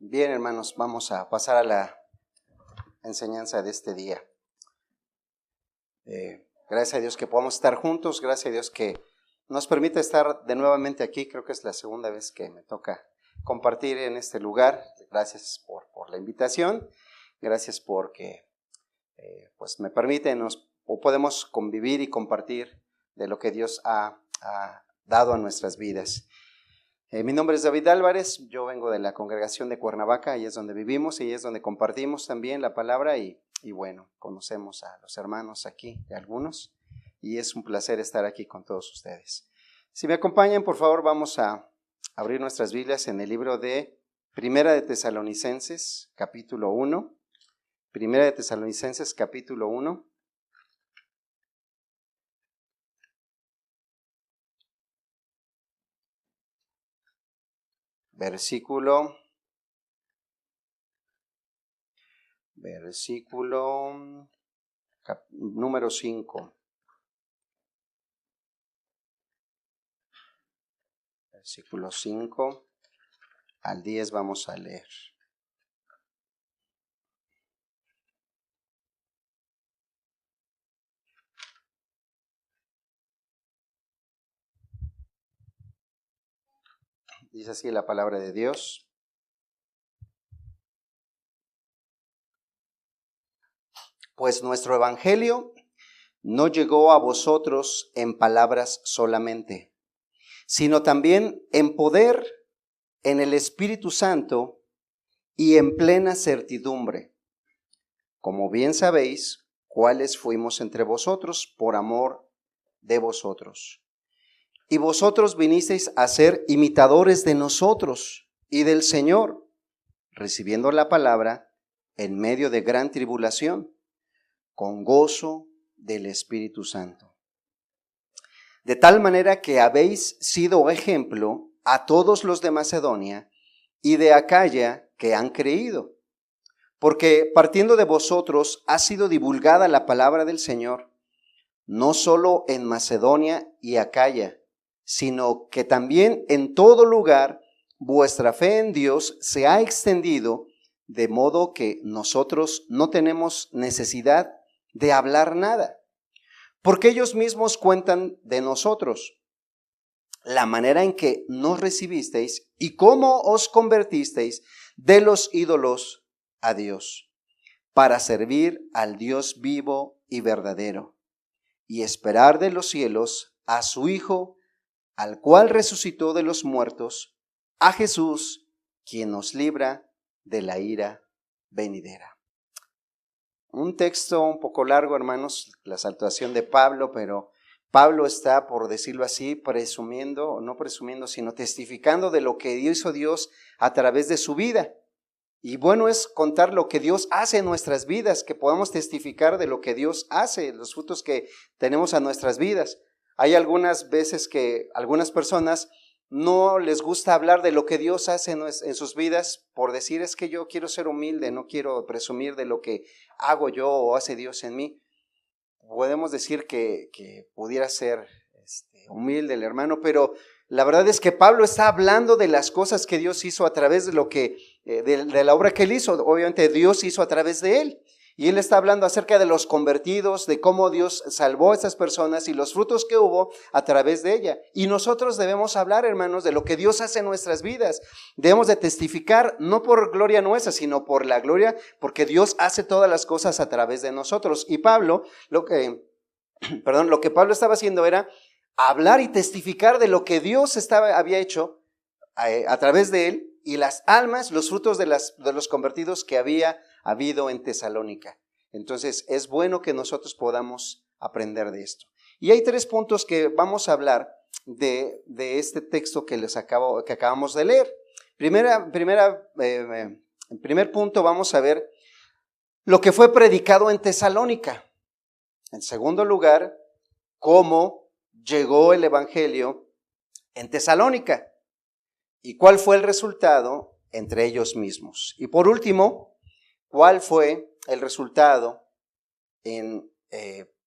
Bien, hermanos, vamos a pasar a la enseñanza de este día. Gracias a Dios que podamos estar juntos, gracias a Dios que nos permite estar de nuevamente aquí. Creo que es la segunda vez que me toca compartir en este lugar. Gracias por la invitación, gracias porque pues me permite o podemos convivir y compartir de lo que Dios ha dado a nuestras vidas. Mi nombre es David Álvarez, yo vengo de la congregación de Cuernavaca, ahí es donde vivimos y ahí es donde compartimos también la palabra y bueno, conocemos a los hermanos aquí, de algunos, y es un placer estar aquí con todos ustedes. Si me acompañan, por favor, vamos a abrir nuestras Biblias en el libro de Primera de Tesalonicenses, capítulo 1. Primera de Tesalonicenses, capítulo 1. Versículo número 5. Versículo 5 al 10 vamos a leer. Dice así la palabra de Dios. Pues nuestro evangelio no llegó a vosotros en palabras solamente, sino también en poder, en el Espíritu Santo y en plena certidumbre. Como bien sabéis, cuáles fuimos entre vosotros por amor de vosotros. Y vosotros vinisteis a ser imitadores de nosotros y del Señor, recibiendo la palabra en medio de gran tribulación, con gozo del Espíritu Santo. De tal manera que habéis sido ejemplo a todos los de Macedonia y de Acaya que han creído, porque partiendo de vosotros ha sido divulgada la palabra del Señor, no solo en Macedonia y Acaya, sino que también en todo lugar vuestra fe en Dios se ha extendido, de modo que nosotros no tenemos necesidad de hablar nada, porque ellos mismos cuentan de nosotros la manera en que nos recibisteis y cómo os convertisteis de los ídolos a Dios, para servir al Dios vivo y verdadero, y esperar de los cielos a su Hijo, al cual resucitó de los muertos, a Jesús, quien nos libra de la ira venidera. Un texto un poco largo, hermanos, la salutación de Pablo, pero Pablo está, por decirlo así, presumiendo, o no presumiendo, sino testificando de lo que hizo Dios a través de su vida. Y bueno es contar lo que Dios hace en nuestras vidas, que podamos testificar de lo que Dios hace, los frutos que tenemos a nuestras vidas. Hay algunas veces que algunas personas no les gusta hablar de lo que Dios hace en sus vidas por decir es que yo quiero ser humilde, no quiero presumir de lo que hago yo o hace Dios en mí. Podemos decir que pudiera ser humilde el hermano, pero la verdad es que Pablo está hablando de las cosas que Dios hizo a través de lo que, de la obra que él hizo. Obviamente Dios hizo a través de él. Y él está hablando acerca de los convertidos, de cómo Dios salvó a estas personas y los frutos que hubo a través de ella. Y nosotros debemos hablar, hermanos, de lo que Dios hace en nuestras vidas. Debemos de testificar, no por gloria nuestra, sino por la gloria, porque Dios hace todas las cosas a través de nosotros. Y Pablo, lo que Pablo estaba haciendo era hablar y testificar de lo que Dios había hecho a través de él y las almas, los frutos de los convertidos que había habido en Tesalónica. Entonces es bueno que nosotros podamos aprender de esto. Y hay 3 puntos que vamos a hablar de este texto que acabamos de leer. En primer punto vamos a ver lo que fue predicado en Tesalónica. En segundo lugar, cómo llegó el evangelio en Tesalónica y cuál fue el resultado entre ellos mismos. Y por último, cuál fue el resultado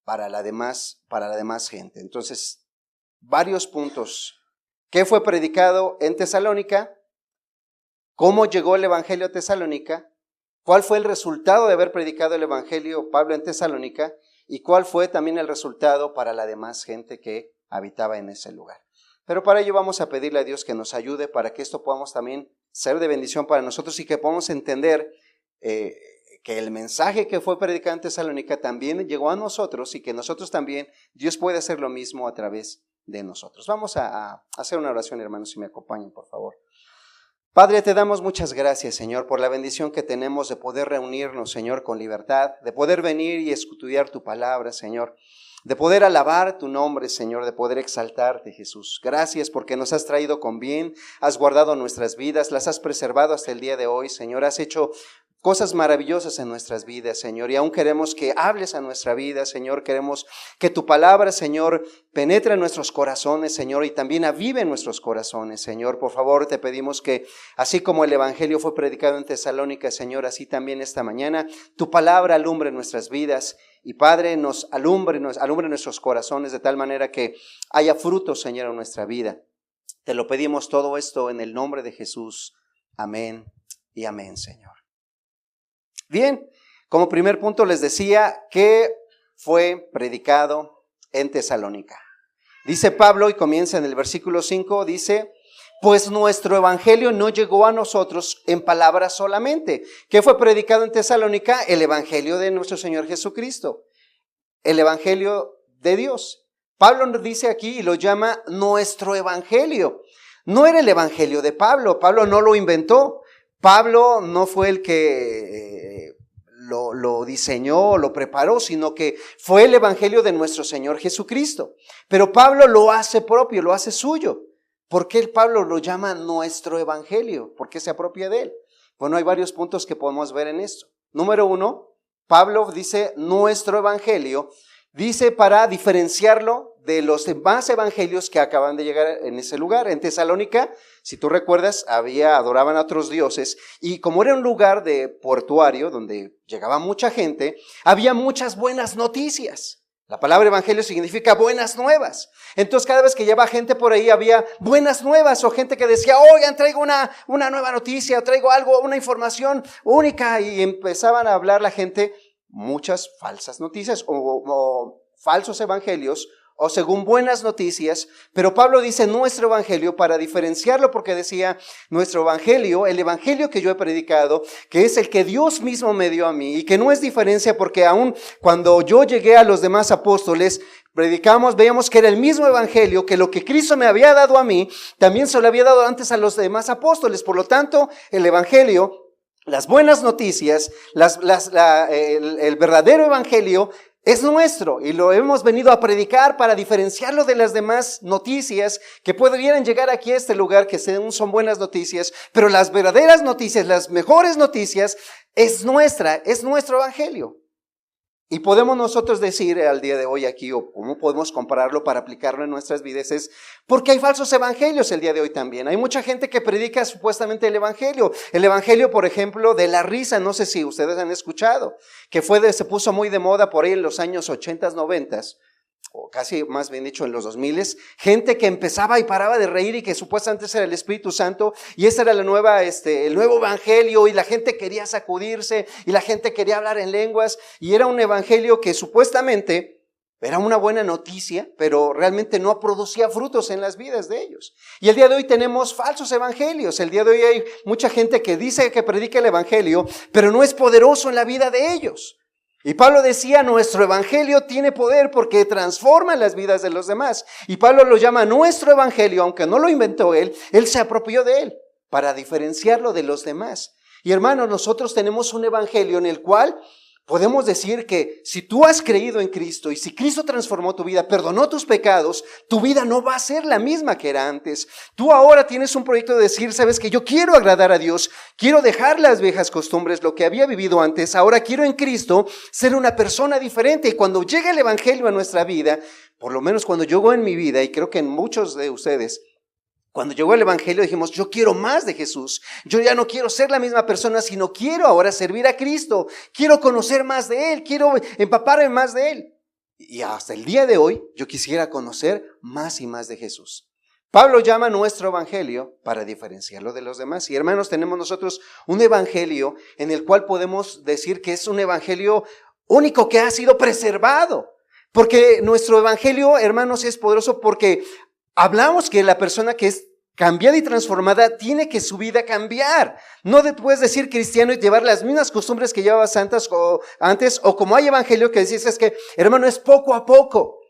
para la demás gente. Entonces, varios puntos. ¿Qué fue predicado en Tesalónica? cómo llegó el evangelio a Tesalónica, cuál fue el resultado de haber predicado el evangelio Pablo en Tesalónica y cuál fue también el resultado para la demás gente que habitaba en ese lugar. Pero para ello vamos a pedirle a Dios que nos ayude para que esto podamos también ser de bendición para nosotros y que podamos entender que el mensaje que fue predicado en Tesalónica también llegó a nosotros y que nosotros también, Dios puede hacer lo mismo a través de nosotros. Vamos a hacer una oración, hermanos, si me acompañan, por favor. Padre, te damos muchas gracias, Señor, por la bendición que tenemos de poder reunirnos, Señor, con libertad, de poder venir y estudiar tu palabra, Señor, de poder alabar tu nombre, Señor, de poder exaltarte, Jesús. Gracias porque nos has traído con bien, has guardado nuestras vidas, las has preservado hasta el día de hoy, Señor, has hecho cosas maravillosas en nuestras vidas, Señor, y aún queremos que hables a nuestra vida, Señor, queremos que tu palabra, Señor, penetre en nuestros corazones, Señor, y también avive en nuestros corazones, Señor. Por favor, te pedimos que, así como el evangelio fue predicado en Tesalónica, Señor, así también esta mañana, tu palabra alumbre nuestras vidas, y Padre, nos alumbre nuestros corazones de tal manera que haya frutos, Señor, en nuestra vida. Te lo pedimos todo esto en el nombre de Jesús. Amén y amén, Señor. Bien, como primer punto les decía que fue predicado en Tesalónica. Dice Pablo, y comienza en el versículo 5, dice, pues nuestro evangelio no llegó a nosotros en palabras solamente. ¿Qué fue predicado en Tesalónica? El evangelio de nuestro Señor Jesucristo, el evangelio de Dios. Pablo nos dice aquí y lo llama nuestro evangelio. No era el evangelio de Pablo, Pablo no lo inventó. Pablo no fue el que lo diseñó, lo preparó, sino que fue el evangelio de nuestro Señor Jesucristo. Pero Pablo lo hace propio, lo hace suyo. ¿Por qué Pablo lo llama nuestro evangelio? ¿Por qué se apropia de él? Bueno, hay varios puntos que podemos ver en esto. Número 1, Pablo dice nuestro evangelio, dice para diferenciarlo de los demás evangelios que acaban de llegar en ese lugar. En Tesalónica, si tú recuerdas, adoraban a otros dioses y como era un lugar de portuario donde llegaba mucha gente, había muchas buenas noticias. La palabra evangelio significa buenas nuevas. Entonces cada vez que llevaba gente por ahí había buenas nuevas o gente que decía, oigan, traigo una nueva noticia, traigo algo, una información única, y empezaban a hablar la gente muchas falsas noticias o falsos evangelios o según buenas noticias, pero Pablo dice nuestro evangelio para diferenciarlo porque decía nuestro evangelio, el evangelio que yo he predicado, que es el que Dios mismo me dio a mí y que no es diferencia porque aún cuando yo llegué a los demás apóstoles, predicamos, veíamos que era el mismo evangelio, que lo que Cristo me había dado a mí, también se lo había dado antes a los demás apóstoles. Por lo tanto, el evangelio, las buenas noticias, el verdadero evangelio es nuestro y lo hemos venido a predicar para diferenciarlo de las demás noticias que pudieran llegar aquí a este lugar, que son buenas noticias, pero las verdaderas noticias, las mejores noticias, es nuestro evangelio. Y podemos nosotros decir al día de hoy aquí, o cómo podemos compararlo para aplicarlo en nuestras vidas, es porque hay falsos evangelios el día de hoy también. Hay mucha gente que predica supuestamente el evangelio, por ejemplo, de la risa. No sé si ustedes han escuchado, que se puso muy de moda por ahí en los años 80, 90, o casi más bien dicho en los 2000, gente que empezaba y paraba de reír y que supuestamente era el Espíritu Santo y esa era el nuevo evangelio, y la gente quería sacudirse y la gente quería hablar en lenguas, y era un evangelio que supuestamente era una buena noticia, pero realmente no producía frutos en las vidas de ellos. Y el día de hoy tenemos falsos evangelios. El día de hoy hay mucha gente que dice que predica el evangelio, pero no es poderoso en la vida de ellos. Y Pablo decía, nuestro evangelio tiene poder porque transforma las vidas de los demás. Y Pablo lo llama nuestro evangelio, aunque no lo inventó él se apropió de él para diferenciarlo de los demás. Y hermanos, nosotros tenemos un evangelio en el cual podemos decir que si tú has creído en Cristo y si Cristo transformó tu vida, perdonó tus pecados, tu vida no va a ser la misma que era antes. Tú ahora tienes un proyecto de decir, sabes que yo quiero agradar a Dios, quiero dejar las viejas costumbres, lo que había vivido antes, ahora quiero en Cristo ser una persona diferente. Y cuando llega el evangelio a nuestra vida, por lo menos cuando llegó en mi vida, y creo que en muchos de ustedes, cuando llegó el evangelio dijimos, yo quiero más de Jesús. Yo ya no quiero ser la misma persona, sino quiero ahora servir a Cristo. Quiero conocer más de Él, quiero empaparme más de Él. Y hasta el día de hoy yo quisiera conocer más y más de Jesús. Pablo llama nuestro evangelio para diferenciarlo de los demás. Y hermanos, tenemos nosotros un evangelio en el cual podemos decir que es un evangelio único que ha sido preservado. Porque nuestro evangelio, hermanos, es poderoso porque hablamos que la persona que es cambiada y transformada tiene que su vida cambiar. No puedes decir cristiano y llevar las mismas costumbres que llevabas antes, o como hay evangelio que dices es que, hermano, es poco a poco.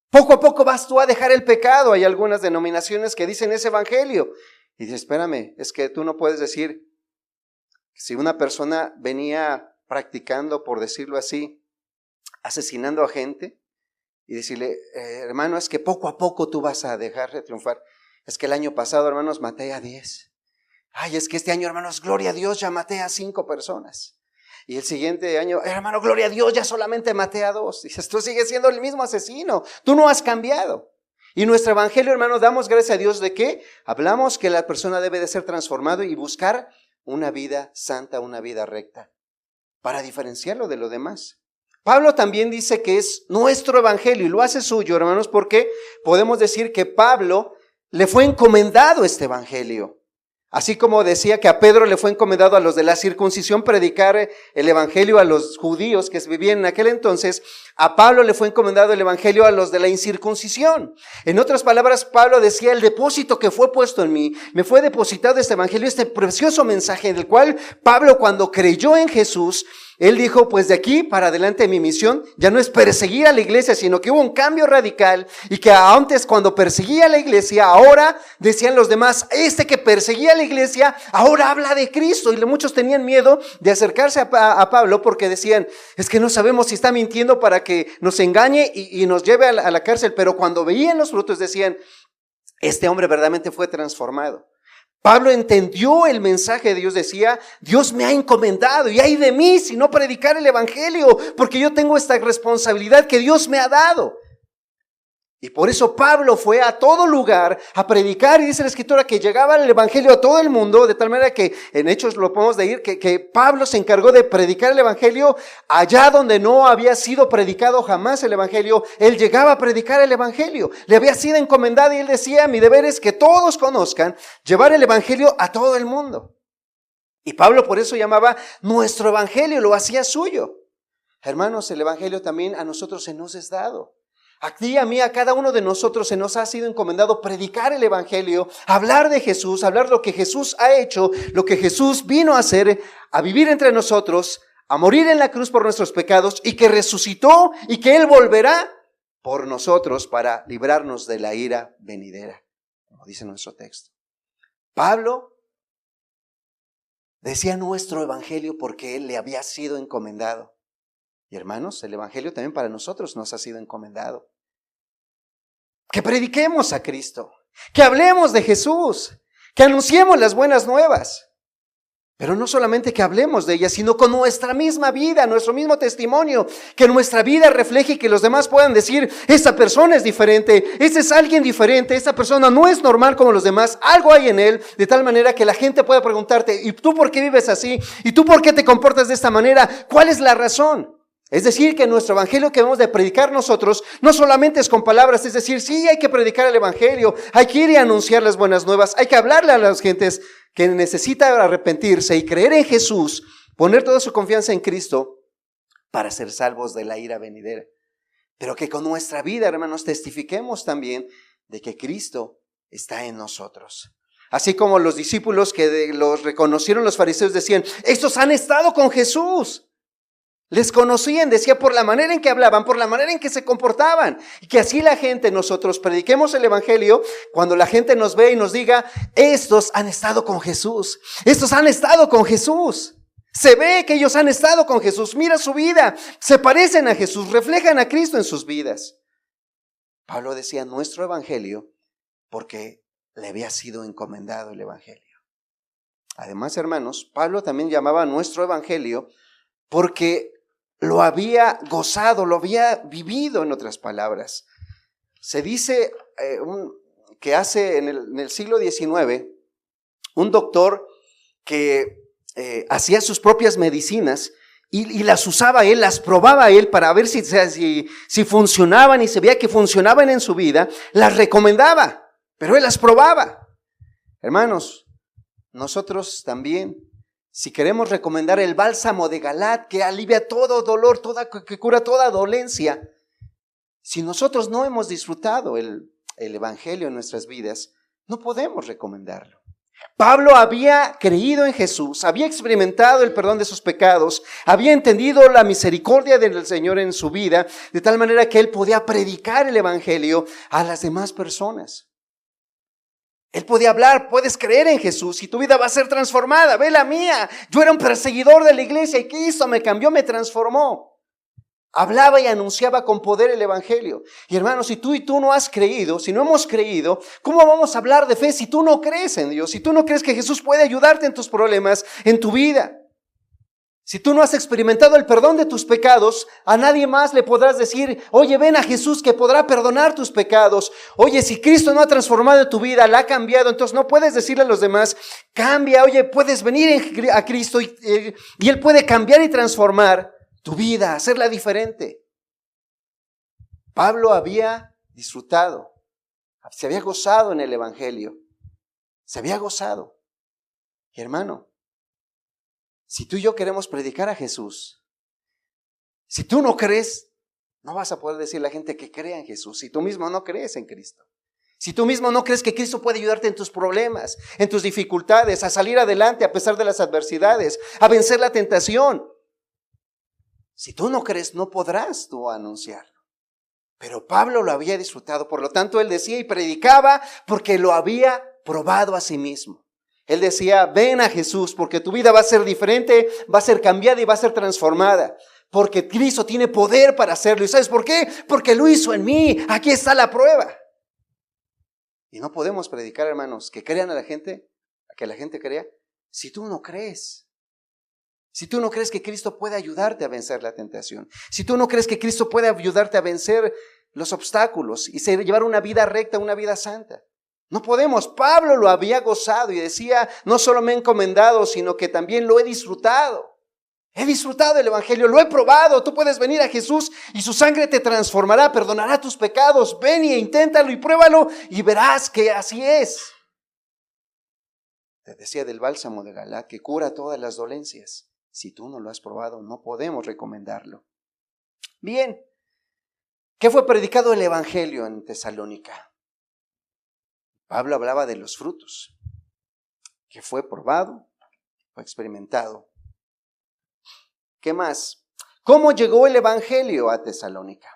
Poco a poco vas tú a dejar el pecado. Hay algunas denominaciones que dicen ese evangelio. Y dices, espérame, es que tú no puedes decir, si una persona venía practicando, por decirlo así, asesinando a gente, y decirle, hermano, es que poco a poco tú vas a dejar de triunfar. Es que el año pasado, hermanos, maté a 10. Ay, es que este año, hermanos, gloria a Dios, ya maté a 5 personas. Y el siguiente año, hermano, gloria a Dios, ya solamente maté a 2. Dices, tú sigues siendo el mismo asesino, tú no has cambiado. Y nuestro evangelio, hermanos, damos gracias a Dios de que hablamos que la persona debe de ser transformado y buscar una vida santa, una vida recta, para diferenciarlo de lo demás. Pablo también dice que es nuestro evangelio y lo hace suyo, hermanos, porque podemos decir que Pablo le fue encomendado este evangelio. Así como decía que a Pedro le fue encomendado a los de la circuncisión predicar el evangelio a los judíos que vivían en aquel entonces, a Pablo le fue encomendado el evangelio a los de la incircuncisión. En otras palabras, Pablo decía, el depósito que fue puesto en mí, me fue depositado este evangelio, este precioso mensaje en el cual Pablo, cuando creyó en Jesús, él dijo, pues de aquí para adelante mi misión ya no es perseguir a la iglesia, sino que hubo un cambio radical y que antes cuando perseguía a la iglesia, ahora decían los demás, este que perseguía a la iglesia, ahora habla de Cristo. Y muchos tenían miedo de acercarse a Pablo porque decían, es que no sabemos si está mintiendo para que nos engañe y nos lleve a la cárcel. Pero cuando veían los frutos decían, este hombre verdaderamente fue transformado. Pablo entendió el mensaje de Dios, decía, Dios me ha encomendado y ay de mí si no predicar el evangelio, porque yo tengo esta responsabilidad que Dios me ha dado. Y por eso Pablo fue a todo lugar a predicar, y dice la escritura que llegaba el evangelio a todo el mundo, de tal manera que en Hechos lo podemos decir que Pablo se encargó de predicar el evangelio allá donde no había sido predicado jamás el evangelio. Él llegaba a predicar el evangelio, le había sido encomendado y él decía, mi deber es que todos conozcan, llevar el evangelio a todo el mundo. Y Pablo por eso llamaba nuestro evangelio, lo hacía suyo. Hermanos, el evangelio también a nosotros se nos es dado. A ti, a mí, a cada uno de nosotros se nos ha sido encomendado predicar el evangelio, hablar de Jesús, hablar lo que Jesús ha hecho, lo que Jesús vino a hacer, a vivir entre nosotros, a morir en la cruz por nuestros pecados y que resucitó y que Él volverá por nosotros para librarnos de la ira venidera, como dice nuestro texto. Pablo decía nuestro evangelio porque Él le había sido encomendado. Y hermanos, el evangelio también para nosotros nos ha sido encomendado. Que prediquemos a Cristo, que hablemos de Jesús, que anunciemos las buenas nuevas. Pero no solamente que hablemos de ellas, sino con nuestra misma vida, nuestro mismo testimonio, que nuestra vida refleje y que los demás puedan decir, esta persona es diferente, este es alguien diferente, esta persona no es normal como los demás, algo hay en él, de tal manera que la gente pueda preguntarte, ¿y tú por qué vives así? ¿Y tú por qué te comportas de esta manera? ¿Cuál es la razón? Es decir, que nuestro evangelio que debemos de predicar nosotros no solamente es con palabras, es decir, sí hay que predicar el evangelio, hay que ir y anunciar las buenas nuevas, hay que hablarle a las gentes que necesitan arrepentirse y creer en Jesús, poner toda su confianza en Cristo para ser salvos de la ira venidera. Pero que con nuestra vida, hermanos, testifiquemos también de que Cristo está en nosotros. Así como los discípulos que los reconocieron los fariseos decían, estos han estado con Jesús. Les conocían, decía, por la manera en que hablaban, por la manera en que se comportaban. Y que así la gente, nosotros prediquemos el evangelio, cuando la gente nos ve y nos diga, estos han estado con Jesús, estos han estado con Jesús. Se ve que ellos han estado con Jesús, mira su vida, se parecen a Jesús, reflejan a Cristo en sus vidas. Pablo decía nuestro evangelio porque le había sido encomendado el evangelio. Además, hermanos, Pablo también llamaba nuestro evangelio porque lo había gozado, lo había vivido, en otras palabras. Se dice que hace en el siglo XIX, un doctor que hacía sus propias medicinas y las usaba él, las probaba él para ver si funcionaban y se veía que funcionaban en su vida, las recomendaba. pero él las probaba. Hermanos, nosotros también, si queremos recomendar el bálsamo de Galaad, que alivia todo dolor, que cura toda dolencia, si nosotros no hemos disfrutado el evangelio en nuestras vidas, no podemos recomendarlo. Pablo había creído en Jesús, había experimentado el perdón de sus pecados, había entendido la misericordia del Señor en su vida, de tal manera que él podía predicar el evangelio a las demás personas. Él podía hablar, puedes creer en Jesús y tu vida va a ser transformada. Ve la mía, yo era un perseguidor de la iglesia y ¿qué hizo? Me cambió, me transformó. Hablaba y anunciaba con poder el evangelio. Y hermanos, si tú y tú no has creído, si no hemos creído, ¿cómo vamos a hablar de fe si tú no crees en Dios? Si tú no crees que Jesús puede ayudarte en tus problemas, en tu vida. Si tú no has experimentado el perdón de tus pecados, a nadie más le podrás decir, oye, ven a Jesús que podrá perdonar tus pecados. Oye, si Cristo no ha transformado tu vida, la ha cambiado, entonces no puedes decirle a los demás, cambia, oye, puedes venir a Cristo y Él puede cambiar y transformar tu vida, hacerla diferente. Pablo había disfrutado, se había gozado en el evangelio, se había gozado. Y hermano, si tú y yo queremos predicar a Jesús, si tú no crees, no vas a poder decirle a la gente que crea en Jesús, si tú mismo no crees en Cristo. Si tú mismo no crees que Cristo puede ayudarte en tus problemas, en tus dificultades, a salir adelante a pesar de las adversidades, a vencer la tentación. Si tú no crees, no podrás tú anunciarlo. Pero Pablo lo había disfrutado, por lo tanto él decía y predicaba porque lo había probado a sí mismo. Él decía, ven a Jesús porque tu vida va a ser diferente, va a ser cambiada y va a ser transformada. Porque Cristo tiene poder para hacerlo. ¿Y sabes por qué? Porque lo hizo en mí. Aquí está la prueba. Y no podemos predicar, hermanos, que crean a la gente, a que la gente crea, si tú no crees. Si tú no crees que Cristo puede ayudarte a vencer la tentación, si tú no crees que Cristo puede ayudarte a vencer los obstáculos y llevar una vida recta, una vida santa. No podemos. Pablo lo había gozado y decía, no solo me he encomendado, sino que también lo he disfrutado. He disfrutado del evangelio, lo he probado. Tú puedes venir a Jesús y su sangre te transformará, perdonará tus pecados. Ven y inténtalo y pruébalo y verás que así es. Te decía del bálsamo de Galaad que cura todas las dolencias. Si tú no lo has probado, no podemos recomendarlo. Bien, ¿qué fue predicado el evangelio en Tesalónica? Pablo hablaba de los frutos, que fue probado, fue experimentado. ¿Qué más? ¿Cómo llegó el evangelio a Tesalónica?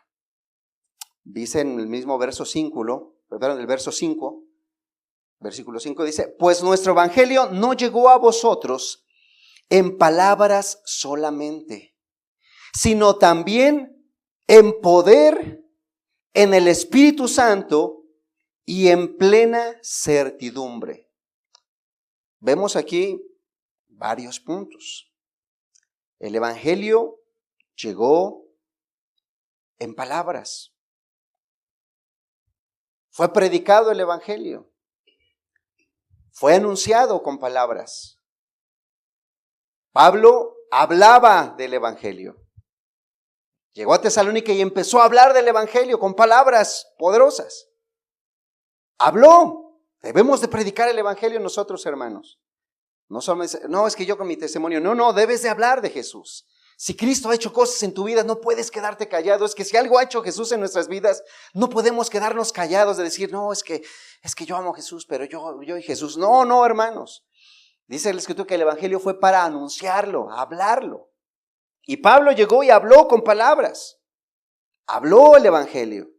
Dice en el mismo verso 5, versículo 5 dice, pues nuestro evangelio no llegó a vosotros en palabras solamente, sino también en poder, en el Espíritu Santo y en plena certidumbre. Vemos aquí varios puntos. El evangelio llegó en palabras. Fue predicado el evangelio. Fue anunciado con palabras. Pablo hablaba del evangelio. Llegó a Tesalónica y empezó a hablar del evangelio con palabras poderosas. Habló. Debemos de predicar el evangelio nosotros, hermanos. No es que yo con mi testimonio. No, debes de hablar de Jesús. Si Cristo ha hecho cosas en tu vida, no puedes quedarte callado. Es que si algo ha hecho Jesús en nuestras vidas, no podemos quedarnos callados de decir, no, es que yo amo a Jesús, pero yo y Jesús. No, hermanos. Dice el Escritura que el evangelio fue para anunciarlo, hablarlo. Y Pablo llegó y habló con palabras. Habló el evangelio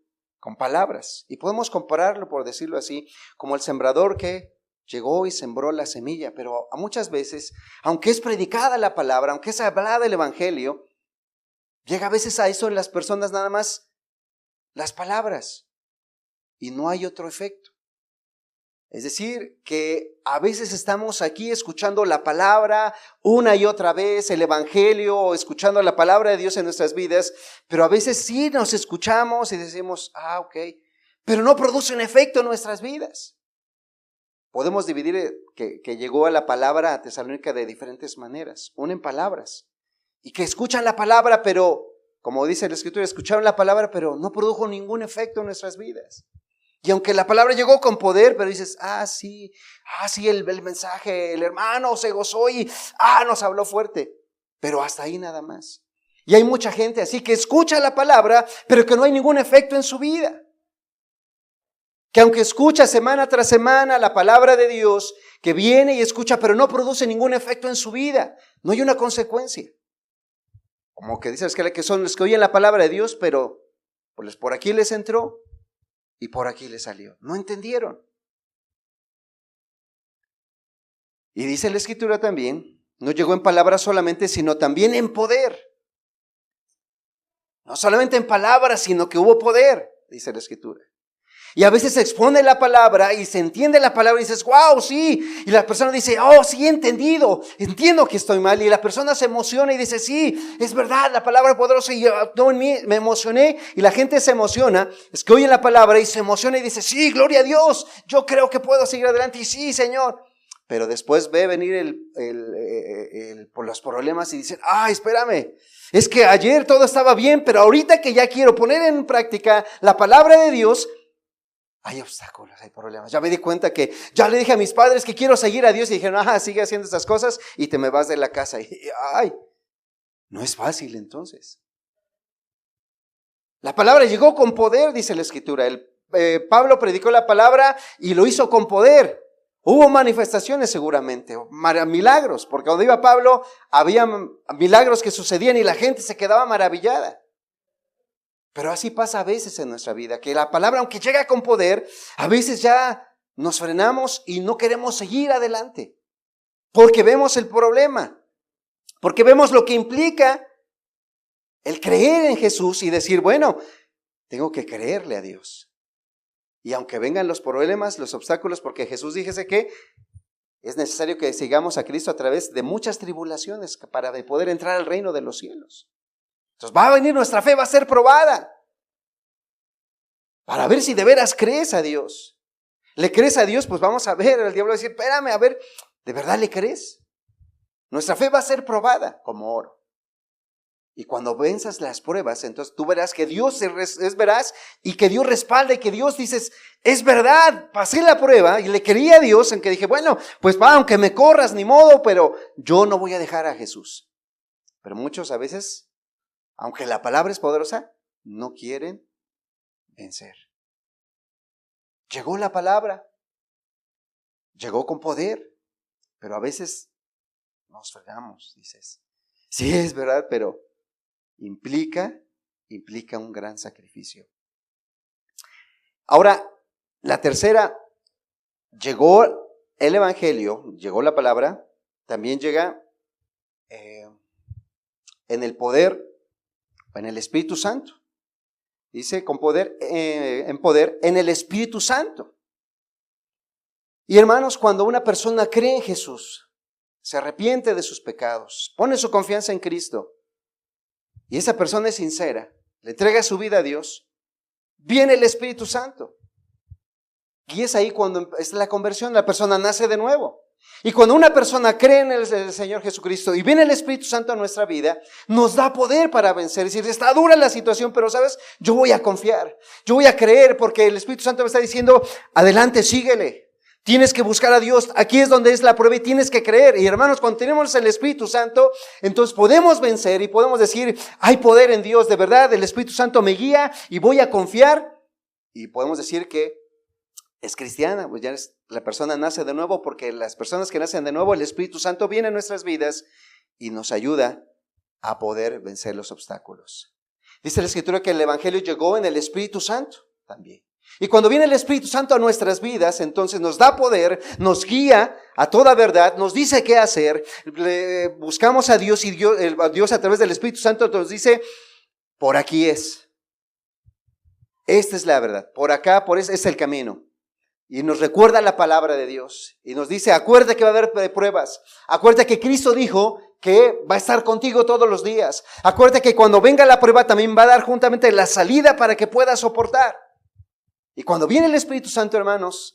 con palabras. Y podemos compararlo, por decirlo así, como el sembrador que llegó y sembró la semilla. Pero muchas veces, aunque es predicada la palabra, aunque es hablada el evangelio, llega a veces a eso en las personas nada más las palabras. Y no hay otro efecto. Es decir, que a veces estamos aquí escuchando la palabra una y otra vez, el evangelio, escuchando la palabra de Dios en nuestras vidas, pero a veces sí nos escuchamos y decimos, ok, pero no produce un efecto en nuestras vidas. Podemos dividir que llegó a la palabra a Tesalónica de diferentes maneras. Una en palabras, y que escuchan la palabra, pero, como dice la Escritura, escucharon la palabra, pero no produjo ningún efecto en nuestras vidas. Y aunque la palabra llegó con poder, pero dices, sí, el mensaje, el hermano se gozó y nos habló fuerte. Pero hasta ahí nada más. Y hay mucha gente así que escucha la palabra, pero que no hay ningún efecto en su vida. Que aunque escucha semana tras semana la palabra de Dios, que viene y escucha, pero no produce ningún efecto en su vida. No hay una consecuencia. Como que dices que son los que oyen la palabra de Dios, pero pues por aquí les entró y por aquí les salió. No entendieron. Y dice la Escritura también, no llegó en palabras solamente, sino también en poder. No solamente en palabras, sino que hubo poder, dice la Escritura. Y a veces se expone la palabra y se entiende la palabra y dices, wow, sí. Y la persona dice, sí, he entendido, entiendo que estoy mal. Y la persona se emociona y dice, sí, es verdad, la palabra es poderosa. Y yo en mí me emocioné y la gente se emociona. Es que oye la palabra y se emociona y dice, sí, gloria a Dios, yo creo que puedo seguir adelante. Y sí, Señor. Pero después ve venir por los problemas y dicen, espérame. Es que ayer todo estaba bien, pero ahorita que ya quiero poner en práctica la palabra de Dios, hay obstáculos, hay problemas. Ya me di cuenta que ya le dije a mis padres que quiero seguir a Dios y dijeron, sigue haciendo estas cosas y te me vas de la casa. Y no es fácil entonces. La palabra llegó con poder, dice la Escritura. Pablo predicó la palabra y lo hizo con poder. Hubo manifestaciones seguramente, milagros, porque cuando iba Pablo había milagros que sucedían y la gente se quedaba maravillada. Pero así pasa a veces en nuestra vida, que la palabra, aunque llega con poder, a veces ya nos frenamos y no queremos seguir adelante. Porque vemos el problema, porque vemos lo que implica el creer en Jesús y decir, bueno, tengo que creerle a Dios. Y aunque vengan los problemas, los obstáculos, porque Jesús dijese que es necesario que sigamos a Cristo a través de muchas tribulaciones para poder entrar al reino de los cielos. Entonces va a venir, nuestra fe va a ser probada para ver si de veras crees a Dios. ¿Le crees a Dios? Pues vamos a ver, el diablo va a decir, espérame, a ver, ¿de verdad le crees? Nuestra fe va a ser probada como oro. Y cuando venzas las pruebas, entonces tú verás que Dios es veraz y que Dios respalda y que Dios dices, es verdad, pasé la prueba y le creí a Dios en que dije, bueno, pues aunque me corras, ni modo, pero yo no voy a dejar a Jesús. Pero muchos a veces, aunque la palabra es poderosa, no quieren vencer. Llegó la palabra, llegó con poder, pero a veces nos fregamos, dices, sí es verdad, pero implica un gran sacrificio. Ahora, la tercera, llegó el evangelio, llegó la palabra, también llega en el poder, en el Espíritu Santo. Dice con poder, en el Espíritu Santo. Y hermanos, cuando una persona cree en Jesús, se arrepiente de sus pecados, pone su confianza en Cristo, y esa persona es sincera, le entrega su vida a Dios, viene el Espíritu Santo. Y es ahí cuando es la conversión, la persona nace de nuevo. Y cuando una persona cree en el Señor Jesucristo y viene el Espíritu Santo a nuestra vida, nos da poder para vencer. Es decir, está dura la situación, pero ¿sabes? Yo voy a confiar, yo voy a creer porque el Espíritu Santo me está diciendo, adelante, síguele. Tienes que buscar a Dios, aquí es donde es la prueba y tienes que creer. Y hermanos, cuando tenemos el Espíritu Santo, entonces podemos vencer y podemos decir, hay poder en Dios, de verdad, el Espíritu Santo me guía y voy a confiar. Y podemos decir que es cristiana, pues ya la persona nace de nuevo, porque las personas que nacen de nuevo, el Espíritu Santo viene a nuestras vidas y nos ayuda a poder vencer los obstáculos. Dice la Escritura que el Evangelio llegó en el Espíritu Santo también. Y cuando viene el Espíritu Santo a nuestras vidas, entonces nos da poder, nos guía a toda verdad, nos dice qué hacer, buscamos a Dios y Dios a través del Espíritu Santo nos dice, por aquí es. Esta es la verdad, por acá, por ese es el camino. Y nos recuerda la palabra de Dios y nos dice, acuérdate que va a haber pruebas, acuérdate que Cristo dijo que va a estar contigo todos los días, acuérdate que cuando venga la prueba también va a dar juntamente la salida para que puedas soportar. Y cuando viene el Espíritu Santo, hermanos,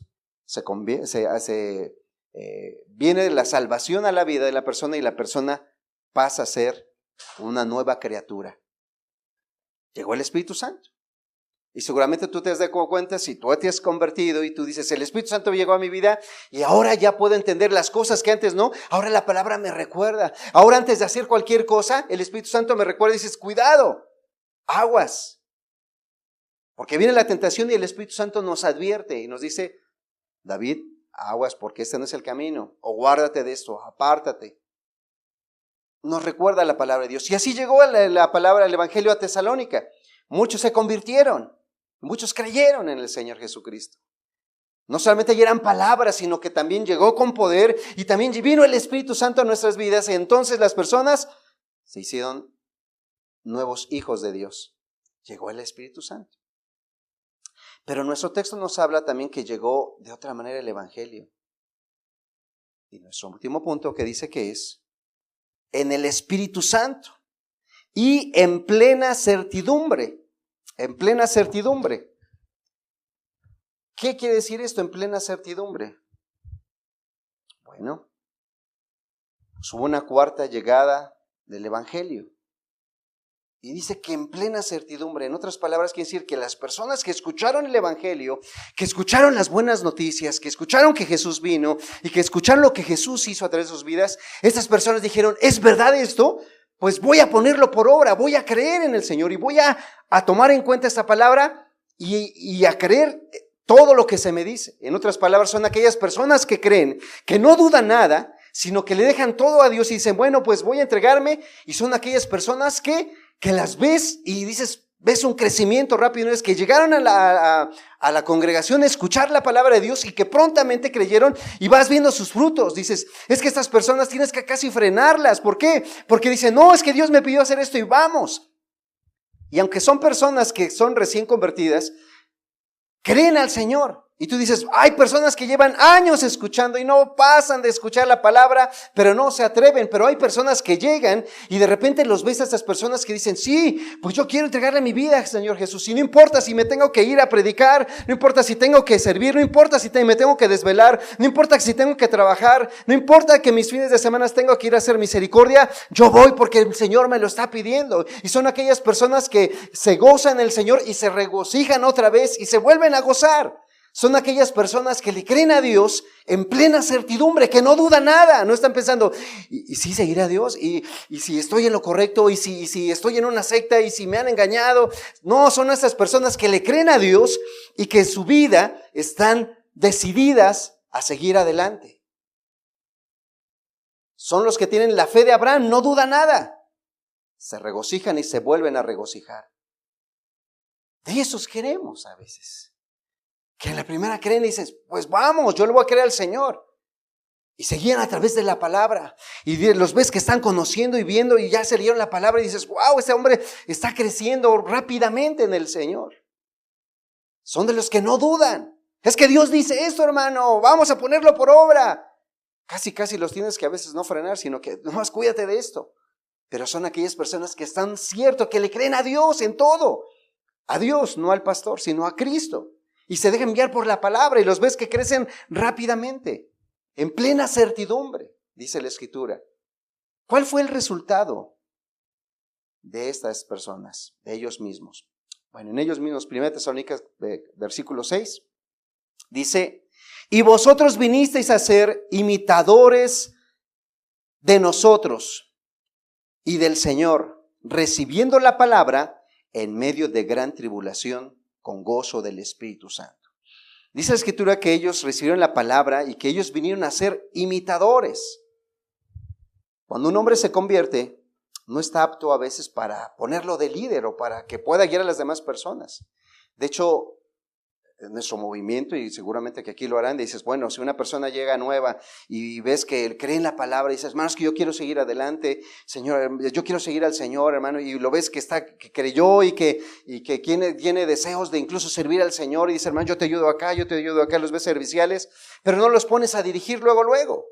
viene la salvación a la vida de la persona y la persona pasa a ser una nueva criatura. Llegó el Espíritu Santo. Y seguramente tú te has dado cuenta, si tú te has convertido y tú dices, el Espíritu Santo llegó a mi vida y ahora ya puedo entender las cosas que antes no, ahora la palabra me recuerda. Ahora antes de hacer cualquier cosa, el Espíritu Santo me recuerda y dices, cuidado, aguas. Porque viene la tentación y el Espíritu Santo nos advierte y nos dice, David, aguas porque este no es el camino, o guárdate de esto, apártate. Nos recuerda la palabra de Dios. Y así llegó la palabra del Evangelio a Tesalónica. Muchos se convirtieron. Muchos creyeron en el Señor Jesucristo. No solamente eran palabras, sino que también llegó con poder y también vino el Espíritu Santo a nuestras vidas. Y entonces las personas se hicieron nuevos hijos de Dios. Llegó el Espíritu Santo. Pero nuestro texto nos habla también que llegó de otra manera el Evangelio. Y nuestro último punto que dice que es en el Espíritu Santo y en plena certidumbre. En plena certidumbre. ¿Qué quiere decir esto, en plena certidumbre? Bueno, pues hubo una cuarta llegada del Evangelio. Y dice que en plena certidumbre, en otras palabras quiere decir que las personas que escucharon el Evangelio, que escucharon las buenas noticias, que escucharon que Jesús vino y que escucharon lo que Jesús hizo a través de sus vidas, estas personas dijeron, ¿es verdad esto? Pues voy a ponerlo por obra, voy a creer en el Señor y voy a tomar en cuenta esta palabra y a creer todo lo que se me dice. En otras palabras, son aquellas personas que creen, que no dudan nada, sino que le dejan todo a Dios y dicen, bueno, pues voy a entregarme. Y son aquellas personas que las ves y dices, ves un crecimiento rápido, es que llegaron a la congregación a escuchar la palabra de Dios y que prontamente creyeron y vas viendo sus frutos. Dices, es que estas personas tienes que casi frenarlas. ¿Por qué? Porque dicen, no, es que Dios me pidió hacer esto y vamos. Y aunque son personas que son recién convertidas, creen al Señor. Y tú dices, hay personas que llevan años escuchando y no pasan de escuchar la palabra, pero no se atreven. Pero hay personas que llegan y de repente los ves a estas personas que dicen, sí, pues yo quiero entregarle mi vida al Señor Jesús. Y no importa si me tengo que ir a predicar, no importa si tengo que servir, no importa si me tengo que desvelar, no importa si tengo que trabajar, no importa que mis fines de semana tengo que ir a hacer misericordia, yo voy porque el Señor me lo está pidiendo. Y son aquellas personas que se gozan en el Señor y se regocijan otra vez y se vuelven a gozar. Son aquellas personas que le creen a Dios en plena certidumbre, que no dudan nada, no están pensando, ¿y si seguir a Dios? ¿Y si estoy en lo correcto? ¿Y si estoy en una secta? ¿Y si me han engañado? No, son esas personas que le creen a Dios y que en su vida están decididas a seguir adelante. Son los que tienen la fe de Abraham, no dudan nada. Se regocijan y se vuelven a regocijar. De esos queremos a veces. Que en la primera creen y dices, pues vamos, yo le voy a creer al Señor. Y seguían a través de la palabra. Y los ves que están conociendo y viendo y ya se leyeron la palabra y dices, wow, ese hombre está creciendo rápidamente en el Señor. Son de los que no dudan. Es que Dios dice esto, hermano, vamos a ponerlo por obra. Casi los tienes que a veces no frenar, sino que nomás cuídate de esto. Pero son aquellas personas que están cierto, que le creen a Dios en todo. A Dios, no al pastor, sino a Cristo. Y se dejan guiar por la palabra y los ves que crecen rápidamente, en plena certidumbre, dice la Escritura. ¿Cuál fue el resultado de estas personas, de ellos mismos? Bueno, en ellos mismos, 1 Tesalonicenses, versículo 6, dice, y vosotros vinisteis a ser imitadores de nosotros y del Señor, recibiendo la palabra en medio de gran tribulación, con gozo del Espíritu Santo. Dice la Escritura que ellos recibieron la palabra y que ellos vinieron a ser imitadores. Cuando un hombre se convierte, no está apto a veces para ponerlo de líder o para que pueda guiar a las demás personas. De hecho, en nuestro movimiento, y seguramente que aquí lo harán, dices, bueno, si una persona llega nueva y ves que cree en la palabra y dices, hermano, es que yo quiero seguir adelante, Señor, yo quiero seguir al Señor, hermano, y lo ves que creyó y que tiene deseos de incluso servir al Señor y dice, hermano, yo te ayudo acá, los ves serviciales, pero no los pones a dirigir luego,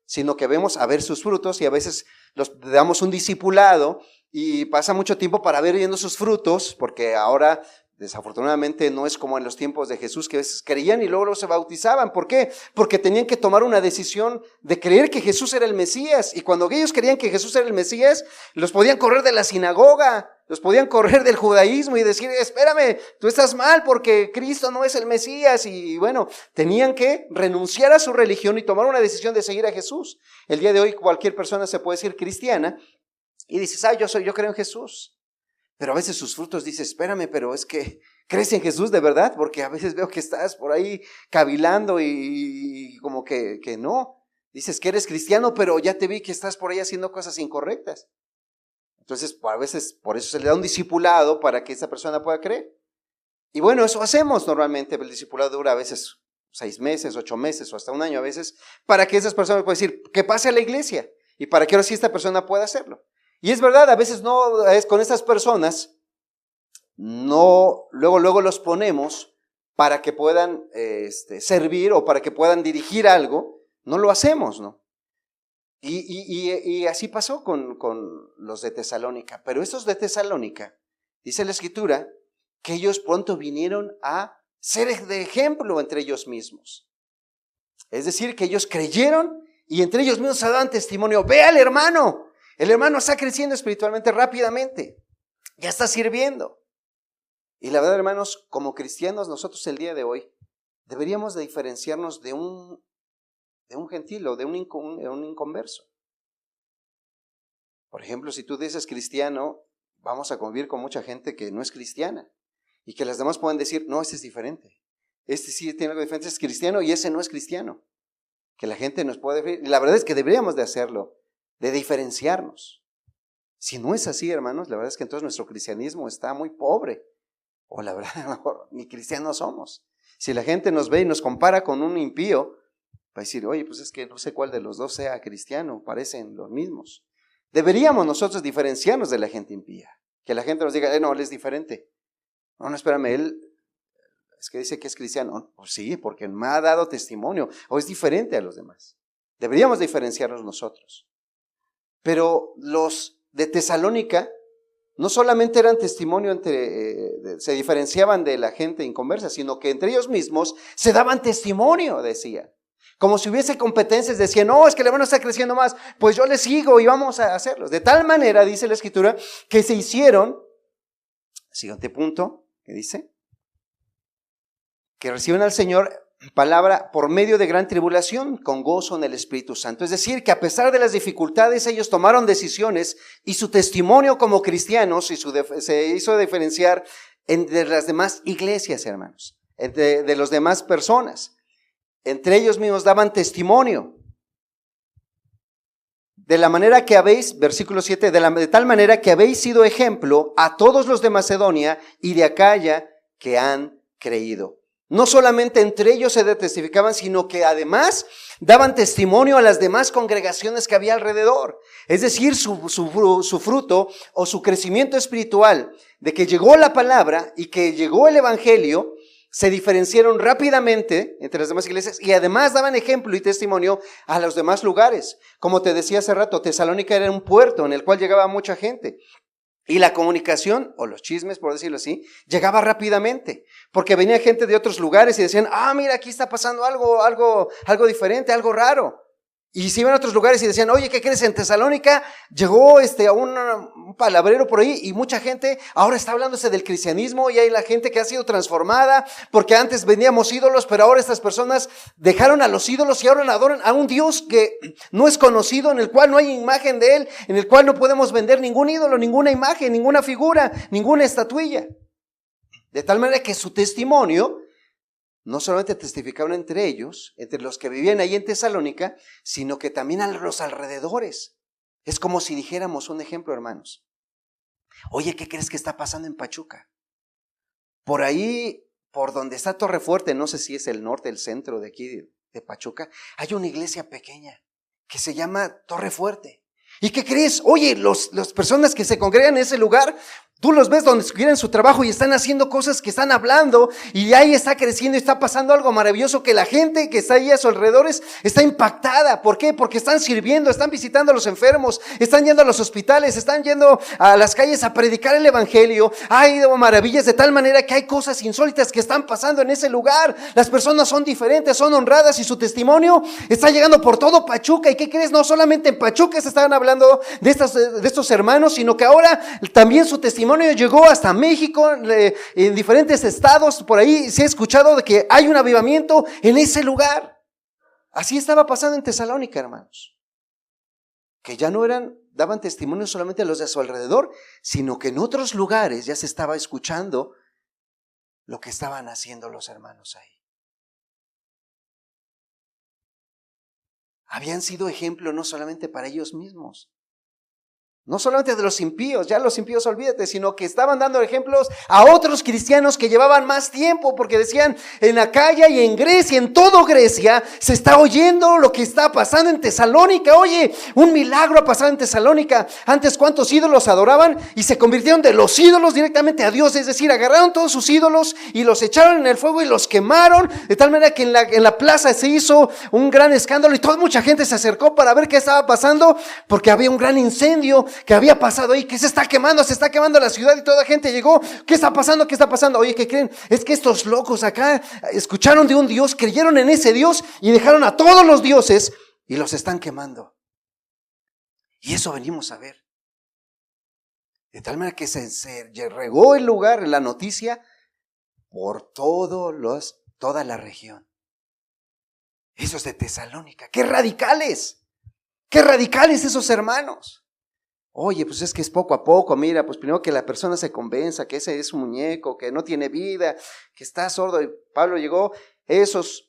sino que vemos a ver sus frutos y a veces los damos un discipulado y pasa mucho tiempo para ver viendo sus frutos, porque ahora desafortunadamente no es como en los tiempos de Jesús, que a veces creían y luego se bautizaban. ¿Por qué? Porque tenían que tomar una decisión de creer que Jesús era el Mesías. Y cuando ellos creían que Jesús era el Mesías, los podían correr de la sinagoga. Los podían correr del judaísmo y decir, espérame, tú estás mal porque Cristo no es el Mesías. Y bueno, tenían que renunciar a su religión y tomar una decisión de seguir a Jesús. El día de hoy cualquier persona se puede decir cristiana y dices, yo creo en Jesús. Pero a veces sus frutos dices, espérame, pero es que ¿crees en Jesús de verdad? Porque a veces veo que estás por ahí cavilando y como que no. Dices que eres cristiano, pero ya te vi que estás por ahí haciendo cosas incorrectas. Entonces, a veces, por eso se le da un discipulado para que esa persona pueda creer. Y bueno, eso hacemos normalmente. El discipulado dura a veces 6 meses, 8 meses o hasta un año a veces, para que esas personas puedan decir, que pase a la iglesia. Y para que ahora sí esta persona pueda hacerlo. Y es verdad, a veces no es con estas personas, no, luego los ponemos para que puedan servir o para que puedan dirigir algo. No lo hacemos, ¿no? Y así pasó con los de Tesalónica. Pero estos de Tesalónica, dice la Escritura, que ellos pronto vinieron a ser de ejemplo entre ellos mismos. Es decir, que ellos creyeron y entre ellos mismos se daban testimonio. Ve al hermano, el hermano está creciendo espiritualmente rápidamente, ya está sirviendo. Y la verdad, hermanos, como cristianos, nosotros el día de hoy deberíamos de diferenciarnos de un gentil o de un inconverso. Por ejemplo, si tú dices cristiano, vamos a convivir con mucha gente que no es cristiana y que las demás pueden decir, no, este es diferente, este sí tiene algo diferente, es cristiano y ese no es cristiano. Que la gente nos puede definir, y la verdad es que deberíamos de hacerlo, de diferenciarnos. Si no es así, hermanos, la verdad es que entonces nuestro cristianismo está muy pobre, o la verdad, a lo mejor ni cristianos somos. Si la gente nos ve y nos compara con un impío, va a decir, oye, pues es que no sé cuál de los dos sea cristiano, parecen los mismos. Deberíamos nosotros diferenciarnos de la gente impía. Que la gente nos diga, no, él es diferente. No, espérame, él es que dice que es cristiano. Pues sí, porque me ha dado testimonio, o es diferente a los demás. Deberíamos diferenciarnos nosotros. Pero los de Tesalónica no solamente eran testimonio se diferenciaban de la gente inconversa, sino que entre ellos mismos se daban testimonio, decían. Como si hubiese competencias, decían, no, es que el hermano está creciendo más, pues yo le sigo y vamos a hacerlos. De tal manera, dice la Escritura, que se hicieron, siguiente punto, ¿qué dice? Que reciben al Señor palabra por medio de gran tribulación, con gozo en el Espíritu Santo. Es decir, que a pesar de las dificultades, ellos tomaron decisiones y su testimonio como cristianos se hizo diferenciar de las demás iglesias, hermanos, de las demás personas. Entre ellos mismos daban testimonio. De la manera que habéis, versículo 7, de tal manera que habéis sido ejemplo a todos los de Macedonia y de Acaya que han creído. No solamente entre ellos se testificaban, sino que además daban testimonio a las demás congregaciones que había alrededor. Es decir, su fruto o su crecimiento espiritual de que llegó la palabra y que llegó el evangelio, se diferenciaron rápidamente entre las demás iglesias y además daban ejemplo y testimonio a los demás lugares. Como te decía hace rato, Tesalónica era un puerto en el cual llegaba mucha gente. Y la comunicación, o los chismes, por decirlo así, llegaba rápidamente. Porque venía gente de otros lugares y decían, mira, aquí está pasando algo diferente, algo raro. Y se iban a otros lugares y decían, oye, ¿qué crees? En Tesalónica llegó a un palabrero por ahí y mucha gente ahora está hablándose del cristianismo y hay la gente que ha sido transformada porque antes vendíamos ídolos, pero ahora estas personas dejaron a los ídolos y ahora adoran a un Dios que no es conocido, en el cual no hay imagen de Él, en el cual no podemos vender ningún ídolo, ninguna imagen, ninguna figura, ninguna estatuilla. De tal manera que su testimonio no solamente testificaron entre ellos, entre los que vivían ahí en Tesalónica, sino que también a los alrededores. Es como si dijéramos un ejemplo, hermanos. Oye, ¿qué crees que está pasando en Pachuca? Por ahí, por donde está Torre Fuerte, no sé si es el norte, el centro de aquí de Pachuca, hay una iglesia pequeña que se llama Torre Fuerte. ¿Y qué crees? Oye, las personas que se congregan en ese lugar, tú los ves donde quieren su trabajo y están haciendo cosas que están hablando y ahí está creciendo y está pasando algo maravilloso que la gente que está ahí a sus alrededores está impactada. ¿Por qué? Porque están sirviendo, están visitando a los enfermos, están yendo a los hospitales, están yendo a las calles a predicar el evangelio. Hay maravillas de tal manera que hay cosas insólitas que están pasando en ese lugar. Las personas son diferentes, son honradas y su testimonio está llegando por todo Pachuca. ¿Y qué crees? No solamente en Pachuca se estaban hablando de estos hermanos, sino que ahora también su testimonio testimonio llegó hasta México, en diferentes estados, por ahí se ha escuchado de que hay un avivamiento en ese lugar. Así estaba pasando en Tesalónica, hermanos. Que ya no daban testimonio solamente a los de su alrededor, sino que en otros lugares ya se estaba escuchando lo que estaban haciendo los hermanos ahí. Habían sido ejemplo no solamente para ellos mismos, no solamente de los impíos, ya los impíos olvídate, sino que estaban dando ejemplos a otros cristianos que llevaban más tiempo, porque decían, en Acaya y en Grecia, en todo Grecia, se está oyendo lo que está pasando en Tesalónica. Oye, un milagro ha pasado en Tesalónica. Antes, ¿cuántos ídolos adoraban? Y se convirtieron de los ídolos directamente a Dios, es decir, agarraron todos sus ídolos y los echaron en el fuego y los quemaron, de tal manera que en la plaza se hizo un gran escándalo y mucha gente se acercó para ver qué estaba pasando, porque había un gran incendio que había pasado ahí, que se está quemando la ciudad, y toda la gente llegó. ¿Qué está pasando? ¿Qué está pasando? Oye, ¿qué creen? Es que estos locos acá escucharon de un Dios, creyeron en ese Dios y dejaron a todos los dioses y los están quemando. Y eso venimos a ver. De tal manera que se regó el lugar, la noticia, por toda la región. Esos de Tesalónica, ¡qué radicales! ¡Qué radicales esos hermanos! Oye, pues es que es poco a poco, mira, pues primero que la persona se convenza que ese es un muñeco, que no tiene vida, que está sordo. Y Pablo llegó, esos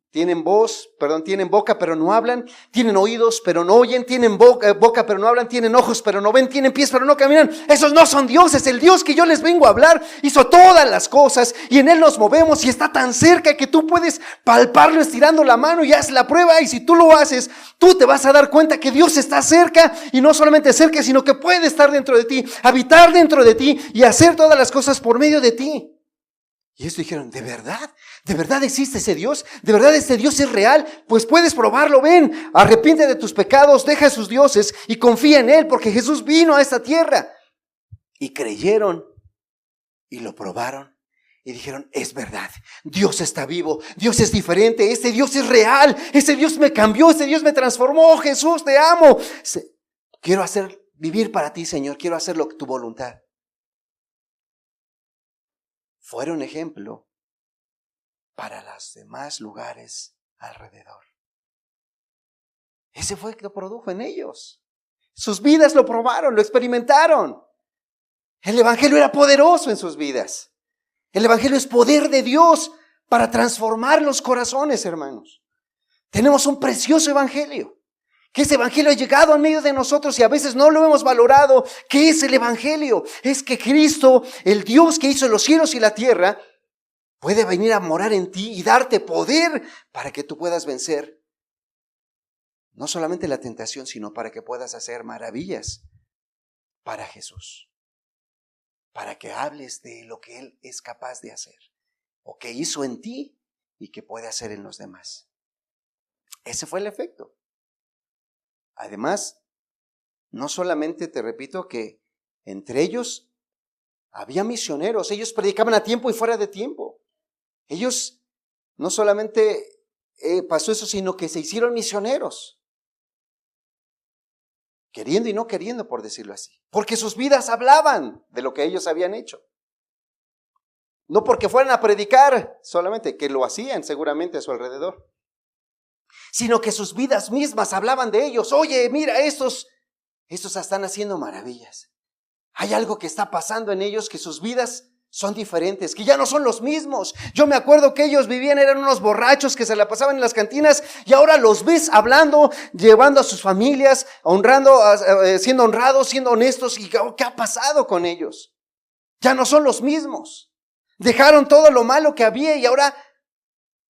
tienen boca pero no hablan, tienen oídos pero no oyen, tienen boca pero no hablan, tienen ojos pero no ven, tienen pies pero no caminan. Esos no son dioses. El Dios que yo les vengo a hablar hizo todas las cosas y en Él nos movemos y está tan cerca que tú puedes palparlo estirando la mano y haz la prueba, y si tú lo haces, tú te vas a dar cuenta que Dios está cerca, y no solamente cerca, sino que puede estar dentro de ti, habitar dentro de ti y hacer todas las cosas por medio de ti. Y ellos dijeron, ¿de verdad? ¿De verdad existe ese Dios? ¿De verdad ese Dios es real? Pues puedes probarlo, ven, arrepiente de tus pecados, deja a sus dioses y confía en Él, porque Jesús vino a esta tierra. Y creyeron y lo probaron y dijeron, es verdad, Dios está vivo, Dios es diferente, ese Dios es real, ese Dios me cambió, ese Dios me transformó. Jesús, te amo. Quiero vivir para ti, Señor, quiero hacer tu voluntad. Fueron ejemplo para los demás lugares alrededor. Ese fue el que produjo en ellos. Sus vidas lo probaron, lo experimentaron. El evangelio era poderoso en sus vidas. El evangelio es poder de Dios para transformar los corazones, hermanos. Tenemos un precioso evangelio. Que ese evangelio ha llegado en medio de nosotros y a veces no lo hemos valorado. ¿Qué es el evangelio? Es que Cristo, el Dios que hizo los cielos y la tierra, puede venir a morar en ti y darte poder para que tú puedas vencer no solamente la tentación, sino para que puedas hacer maravillas para Jesús, para que hables de lo que Él es capaz de hacer o que hizo en ti y que puede hacer en los demás. Ese fue el efecto. Además, no solamente, te repito, que entre ellos había misioneros, ellos predicaban a tiempo y fuera de tiempo. Ellos no solamente pasó eso, sino que se hicieron misioneros, queriendo y no queriendo, por decirlo así, porque sus vidas hablaban de lo que ellos habían hecho. No porque fueran a predicar solamente, que lo hacían seguramente a su alrededor, sino que sus vidas mismas hablaban de ellos. Oye, mira, estos están haciendo maravillas. Hay algo que está pasando en ellos, que sus vidas son diferentes, que ya no son los mismos. Yo me acuerdo que ellos eran unos borrachos que se la pasaban en las cantinas, y ahora los ves hablando, llevando a sus familias, honrando, siendo honrados, siendo honestos. ¿Y qué ha pasado con ellos? Ya no son los mismos. Dejaron todo lo malo que había y ahora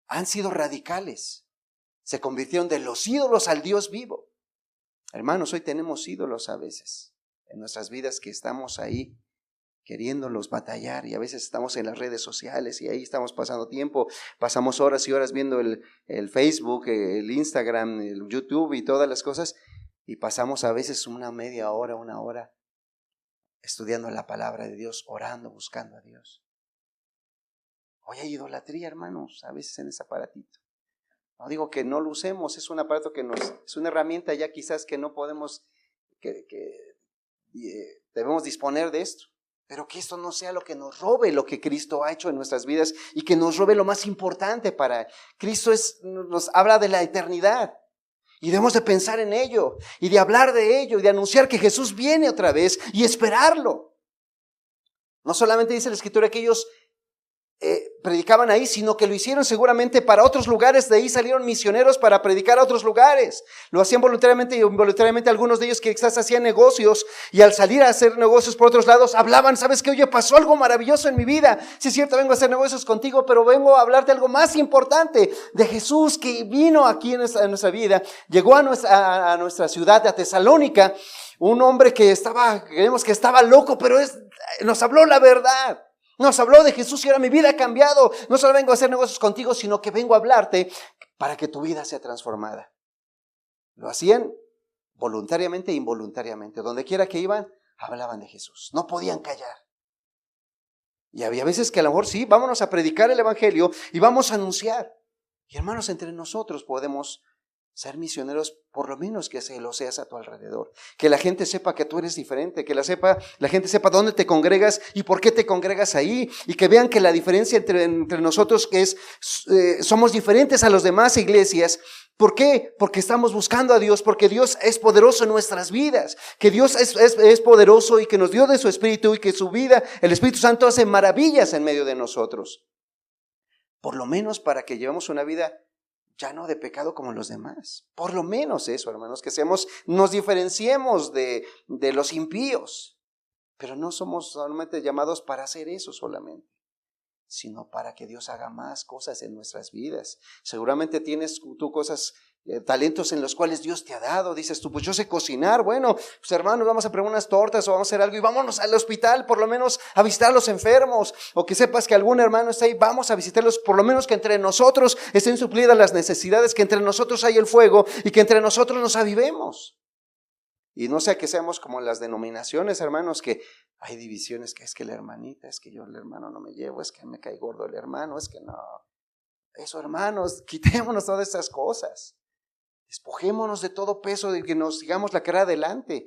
han sido radicales. Se convirtieron de los ídolos al Dios vivo. Hermanos, hoy tenemos ídolos a veces en nuestras vidas que estamos ahí queriéndolos batallar, y a veces estamos en las redes sociales y ahí estamos pasando tiempo, pasamos horas y horas viendo el Facebook, el Instagram, el YouTube y todas las cosas, y pasamos a veces una media hora, una hora estudiando la palabra de Dios, orando, buscando a Dios. Hoy hay idolatría, hermanos, a veces en ese aparatito. No digo que no lo usemos, es un aparato que es una herramienta ya quizás que no podemos, que debemos disponer de esto. Pero que esto no sea lo que nos robe lo que Cristo ha hecho en nuestras vidas y que nos robe lo más importante para Él. Cristo nos habla de la eternidad y debemos de pensar en ello y de hablar de ello y de anunciar que Jesús viene otra vez y esperarlo. No solamente dice la Escritura que ellos predicaban ahí, sino que lo hicieron seguramente para otros lugares. De ahí salieron misioneros para predicar a otros lugares. Lo hacían voluntariamente y involuntariamente. Algunos de ellos que quizás hacían negocios y al salir a hacer negocios por otros lados hablaban, ¿sabes qué? Oye, pasó algo maravilloso en mi vida. Sí es cierto, vengo a hacer negocios contigo, pero vengo a hablarte algo más importante, de Jesús que vino aquí en nuestra vida. Llegó a nuestra ciudad, a Tesalónica, un hombre creemos que estaba loco, pero nos habló la verdad. Nos habló de Jesús y ahora mi vida ha cambiado. No solo vengo a hacer negocios contigo, sino que vengo a hablarte para que tu vida sea transformada. Lo hacían voluntariamente e involuntariamente. Donde quiera que iban, hablaban de Jesús. No podían callar. Y había veces que a lo mejor sí, vámonos a predicar el evangelio y vamos a anunciar. Y hermanos, entre nosotros podemos ser misioneros, por lo menos que lo seas a tu alrededor. Que la gente sepa que tú eres diferente, que la gente sepa dónde te congregas y por qué te congregas ahí. Y que vean que la diferencia entre nosotros es, somos diferentes a las demás iglesias. ¿Por qué? Porque estamos buscando a Dios, porque Dios es poderoso en nuestras vidas. Que Dios es poderoso y que nos dio de su Espíritu y que su vida, el Espíritu Santo hace maravillas en medio de nosotros. Por lo menos para que llevemos una vida ya no de pecado como los demás. Por lo menos eso, hermanos, que nos diferenciemos de los impíos. Pero no somos solamente llamados para hacer eso solamente, sino para que Dios haga más cosas en nuestras vidas. Seguramente tienes tú cosas, talentos en los cuales Dios te ha dado. Dices tú, pues yo sé cocinar. Bueno, pues hermanos, vamos a preparar unas tortas o vamos a hacer algo y vámonos al hospital, por lo menos a visitar a los enfermos. O que sepas que algún hermano está ahí, vamos a visitarlos, por lo menos que entre nosotros estén suplidas las necesidades, que entre nosotros hay el fuego y que entre nosotros nos avivemos. Y no sea que seamos como las denominaciones, hermanos, que hay divisiones, que es que la hermanita, es que yo el hermano no me llevo, es que me cae gordo el hermano, es que no. Eso, hermanos, quitémonos todas estas cosas. Despojémonos de todo peso de que nos sigamos la cara adelante,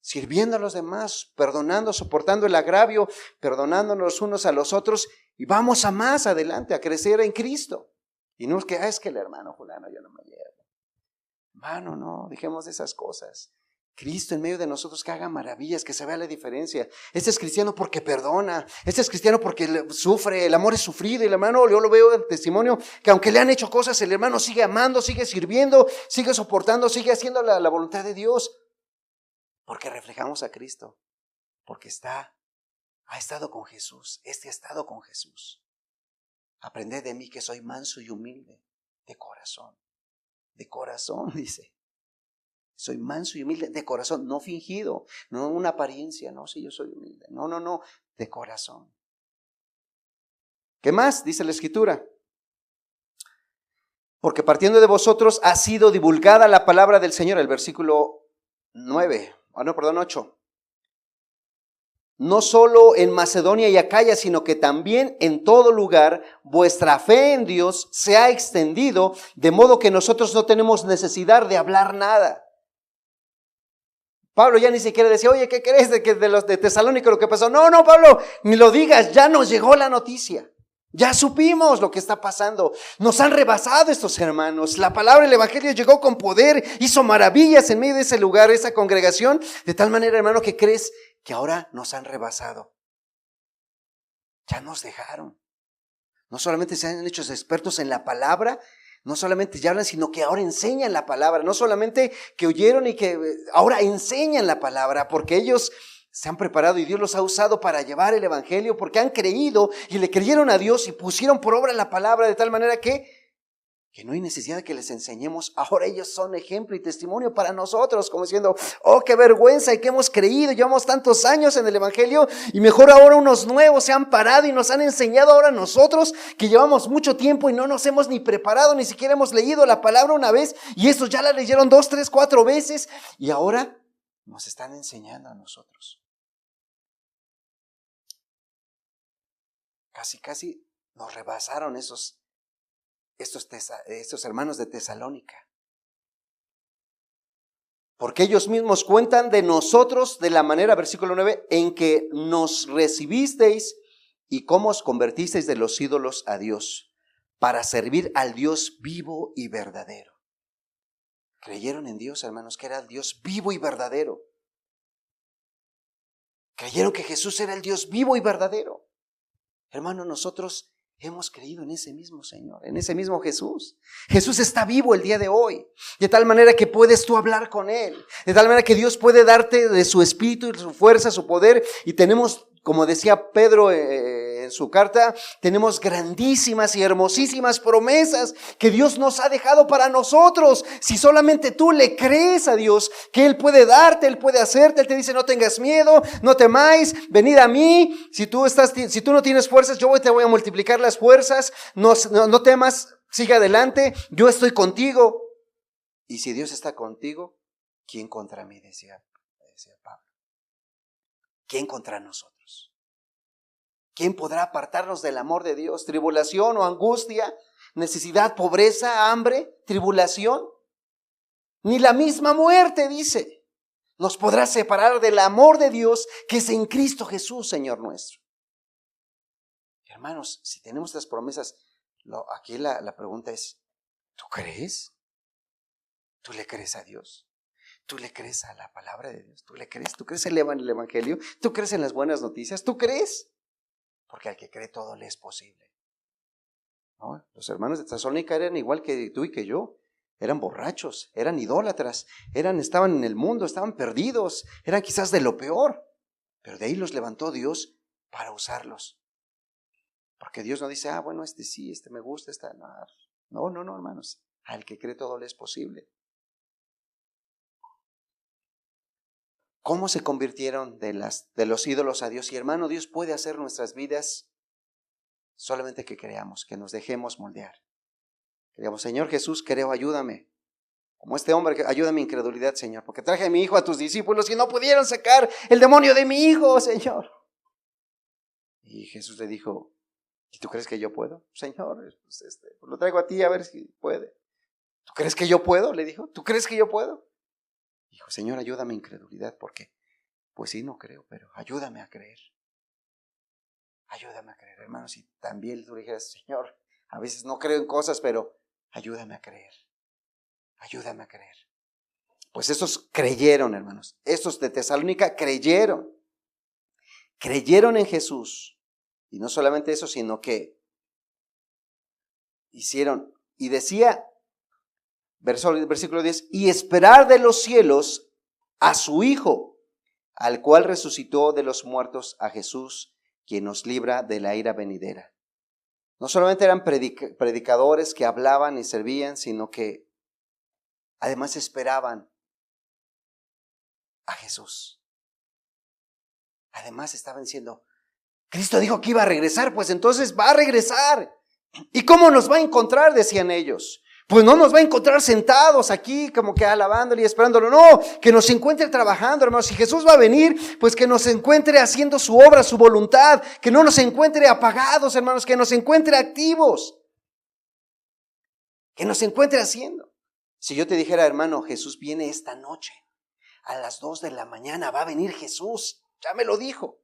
sirviendo a los demás, perdonando, soportando el agravio, perdonándonos unos a los otros y vamos a más adelante, a crecer en Cristo. Y no es que, es que el hermano fulano yo no me llevo. Hermano, no, dejemos de esas cosas. Cristo en medio de nosotros que haga maravillas, que se vea la diferencia. Este es cristiano porque perdona, este es cristiano porque sufre, el amor es sufrido. Y el hermano, yo lo veo en testimonio, que aunque le han hecho cosas, el hermano sigue amando, sigue sirviendo, sigue soportando, sigue haciendo la voluntad de Dios. Porque reflejamos a Cristo, porque ha estado con Jesús, ha estado con Jesús. Aprended de mí que soy manso y humilde de corazón, dice. Soy manso y humilde de corazón, no fingido, no una apariencia, no, si yo soy humilde, no, de corazón. ¿Qué más? Dice la Escritura. Porque partiendo de vosotros ha sido divulgada la palabra del Señor, el versículo 8. No solo en Macedonia y Acaya, sino que también en todo lugar vuestra fe en Dios se ha extendido, de modo que nosotros no tenemos necesidad de hablar nada. Pablo ya ni siquiera decía, oye, ¿qué crees de los de Tesalónica lo que pasó? No, Pablo, ni lo digas, ya nos llegó la noticia. Ya supimos lo que está pasando. Nos han rebasado estos hermanos. La palabra, el evangelio llegó con poder, hizo maravillas en medio de ese lugar, esa congregación, de tal manera, hermano, que crees que ahora nos han rebasado. Ya nos dejaron. No solamente se han hecho expertos en la palabra, no solamente ya hablan, sino que ahora enseñan la palabra. No solamente que oyeron y que ahora enseñan la palabra, porque ellos se han preparado y Dios los ha usado para llevar el evangelio, porque han creído y le creyeron a Dios y pusieron por obra la palabra de tal manera que no hay necesidad de que les enseñemos. Ahora ellos son ejemplo y testimonio para nosotros, como diciendo, oh, qué vergüenza y que hemos creído, llevamos tantos años en el evangelio y mejor ahora unos nuevos se han parado y nos han enseñado ahora nosotros que llevamos mucho tiempo y no nos hemos ni preparado, ni siquiera hemos leído la palabra una vez y estos ya la leyeron 2, 3, 4 veces y ahora nos están enseñando a nosotros. Casi nos rebasaron estos hermanos de Tesalónica. Porque ellos mismos cuentan de nosotros de la manera, versículo 9, en que nos recibisteis y cómo os convertisteis de los ídolos a Dios, para servir al Dios vivo y verdadero. Creyeron en Dios, hermanos, que era el Dios vivo y verdadero. Creyeron que Jesús era el Dios vivo y verdadero. Hermano, nosotros hemos creído en ese mismo Señor, en ese mismo Jesús. Jesús está vivo el día de hoy, de tal manera que puedes tú hablar con Él, de tal manera que Dios puede darte de su espíritu, de su fuerza, su poder, y tenemos, como decía Pedro en su carta, tenemos grandísimas y hermosísimas promesas que Dios nos ha dejado para nosotros. Si solamente tú le crees a Dios, que Él puede darte, Él puede hacerte. Él te dice: no tengas miedo, no temáis, venid a mí. Si tú no tienes fuerzas, yo te voy a multiplicar las fuerzas. No temas, sigue adelante, yo estoy contigo. Y si Dios está contigo, ¿quién contra mí? Decía Pablo. ¿Quién contra nosotros? ¿Quién podrá apartarnos del amor de Dios? ¿Tribulación o angustia? ¿Necesidad, pobreza, hambre, tribulación? Ni la misma muerte, dice, nos podrá separar del amor de Dios que es en Cristo Jesús, Señor nuestro. Hermanos, si tenemos estas promesas, aquí la pregunta es: ¿tú crees? ¿Tú le crees a Dios? ¿Tú le crees a la palabra de Dios? ¿Tú le crees? ¿Tú crees en el Evangelio? ¿Tú crees en las buenas noticias? ¿Tú crees? Porque al que cree todo le es posible, ¿no? Los hermanos de Tesalónica eran igual que tú y que yo. Eran borrachos, eran idólatras, estaban en el mundo, estaban perdidos, eran quizás de lo peor. Pero de ahí los levantó Dios para usarlos. Porque Dios no dice: bueno, sí, me gusta, no, hermanos. Al que cree todo le es posible. ¿Cómo se convirtieron de los ídolos a Dios? Y hermano, Dios puede hacer nuestras vidas solamente que creamos, que nos dejemos moldear. Que digamos: Señor Jesús, creo, ayúdame. Como este hombre, ayúdame en incredulidad, Señor, porque traje a mi hijo a tus discípulos y no pudieron sacar el demonio de mi hijo, Señor. Y Jesús le dijo: ¿y tú crees que yo puedo? Señor, pues lo traigo a ti a ver si puede. ¿Tú crees que yo puedo? Le dijo. ¿Tú crees que yo puedo? Dijo: Señor, ayúdame en incredulidad, porque pues sí, no creo, pero ayúdame a creer. Ayúdame a creer, hermanos. Si también tú dijeras: Señor, a veces no creo en cosas, pero ayúdame a creer. Ayúdame a creer. Pues estos creyeron, hermanos. Estos de Tesalónica creyeron. Creyeron en Jesús. Y no solamente eso, sino que hicieron. Y decía, versículo 10, y esperar de los cielos a su Hijo, al cual resucitó de los muertos, a Jesús, quien nos libra de la ira venidera. No solamente eran predicadores que hablaban y servían, sino que además esperaban a Jesús. Además estaban diciendo: Cristo dijo que iba a regresar, pues entonces va a regresar. ¿Y cómo nos va a encontrar?, decían ellos. Pues no nos va a encontrar sentados aquí como que alabándole y esperándolo. No, que nos encuentre trabajando, hermanos. Si Jesús va a venir, pues que nos encuentre haciendo su obra, su voluntad. Que no nos encuentre apagados, hermanos. Que nos encuentre activos. Que nos encuentre haciendo. Si yo te dijera: hermano, Jesús viene esta noche a las 2 de la mañana, va a venir Jesús. Ya me lo dijo.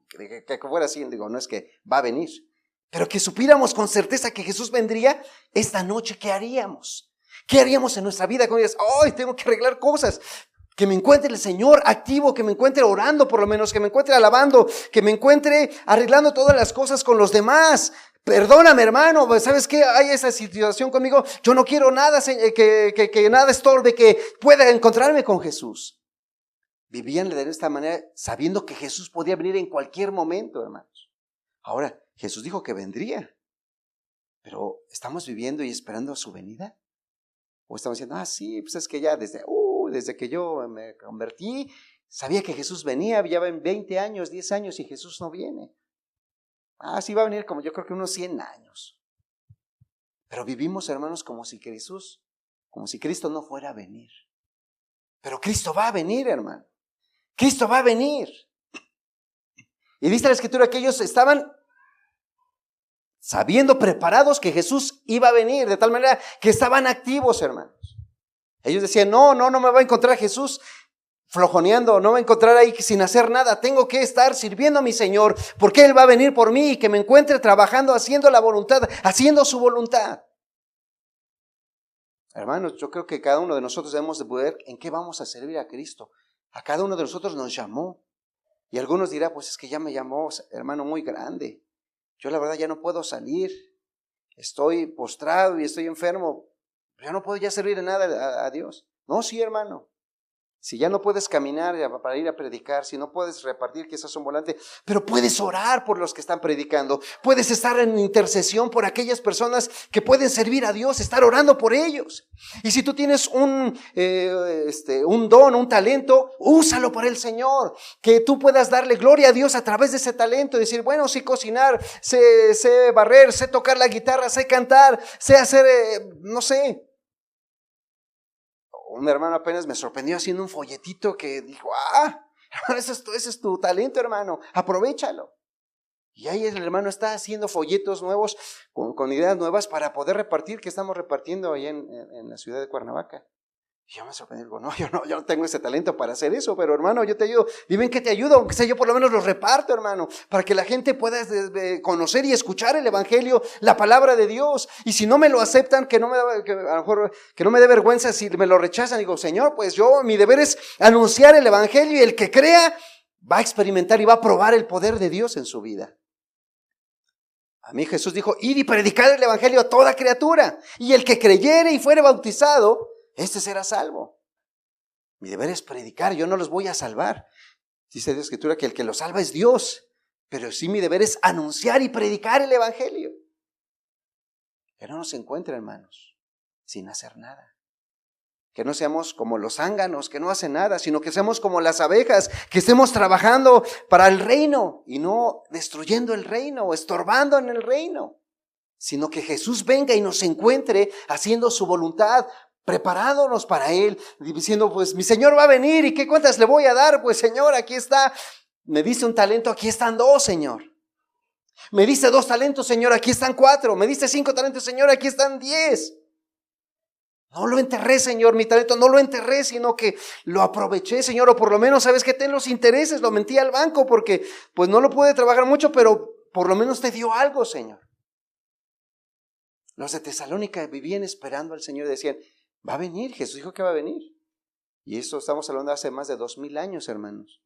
Que fuera así, digo, no es que va a venir. Pero que supiéramos con certeza que Jesús vendría esta noche, ¿qué haríamos? ¿Qué haríamos en nuestra vida? Como dices: ¡ay, tengo que arreglar cosas! Que me encuentre el Señor activo, que me encuentre orando por lo menos, que me encuentre alabando, que me encuentre arreglando todas las cosas con los demás. Perdóname, hermano, ¿sabes qué? Hay esa situación conmigo. Yo no quiero nada que nada estorbe, que pueda encontrarme con Jesús. Vivían de esta manera sabiendo que Jesús podía venir en cualquier momento, hermanos. Ahora, Jesús dijo que vendría, pero ¿estamos viviendo y esperando su venida? ¿O estamos diciendo: sí, pues es que ya desde que yo me convertí, sabía que Jesús venía, ya ven 20 años, 10 años y Jesús no viene? Sí va a venir como yo creo que unos 100 años. Pero vivimos, hermanos, como si Cristo no fuera a venir. Pero Cristo va a venir, hermano. Cristo va a venir. Y dice la Escritura que ellos estaban sabiendo, preparados que Jesús iba a venir, de tal manera que estaban activos, hermanos. Ellos decían, no me va a encontrar Jesús flojoneando, no me va a encontrar ahí sin hacer nada. Tengo que estar sirviendo a mi Señor, porque Él va a venir por mí y que me encuentre trabajando, haciendo la voluntad, haciendo su voluntad. Hermanos, yo creo que cada uno de nosotros debemos de poder en qué vamos a servir a Cristo. A cada uno de nosotros nos llamó. Y algunos dirán, pues es que ya me llamó, hermano, muy grande. Yo la verdad ya no puedo salir. Estoy postrado y estoy enfermo. Ya no puedo ya servir de nada a Dios. No, sí, hermano. Si ya no puedes caminar para ir a predicar, si no puedes repartir quizás un volante, pero puedes orar por los que están predicando. Puedes estar en intercesión por aquellas personas que pueden servir a Dios, estar orando por ellos. Y si tú tienes un don, un talento, úsalo para el Señor. Que tú puedas darle gloria a Dios a través de ese talento y decir, bueno, sé cocinar, sé barrer, sé tocar la guitarra, sé cantar, sé hacer, no sé. Un hermano apenas me sorprendió haciendo un folletito que dijo, hermano, ese es tu talento, hermano, aprovéchalo. Y ahí el hermano está haciendo folletos nuevos, con ideas nuevas para poder repartir, que estamos repartiendo allá en la ciudad de Cuernavaca. Y yo me sorprendí, digo, yo no tengo ese talento para hacer eso, pero hermano, yo te ayudo. Dime que te ayudo, aunque sea yo por lo menos los reparto, hermano, para que la gente pueda conocer y escuchar el evangelio, la palabra de Dios. Y si no me lo aceptan, que a lo mejor que no me dé vergüenza si me lo rechazan. Digo, Señor, pues mi deber es anunciar el evangelio, y el que crea va a experimentar y va a probar el poder de Dios en su vida. A mí Jesús dijo, id y predicad el evangelio a toda criatura, y el que creyere y fuere bautizado, este será salvo. Mi deber es predicar, yo no los voy a salvar. Dice la Escritura que el que los salva es Dios, pero sí mi deber es anunciar y predicar el evangelio. Que no nos encuentre, hermanos, sin hacer nada. Que no seamos como los zánganos que no hacen nada, sino que seamos como las abejas, que estemos trabajando para el reino y no destruyendo el reino o estorbando en el reino, sino que Jesús venga y nos encuentre haciendo su voluntad, preparándonos para Él, diciendo, pues mi Señor va a venir, ¿y qué cuentas le voy a dar? Pues Señor, aquí está, me diste un talento, aquí están 2, Señor. Me diste 2 talentos, Señor, aquí están 4. Me diste 5 talentos, Señor, aquí están 10. No lo enterré, Señor, mi talento, no lo enterré, sino que lo aproveché, Señor, o por lo menos, ¿sabes qué? Ten los intereses, lo mentí al banco porque pues no lo pude trabajar mucho, pero por lo menos te dio algo, Señor. Los de Tesalónica vivían esperando al Señor y decían, va a venir, Jesús dijo que va a venir. Y eso estamos hablando de hace más de 2000 años, hermanos.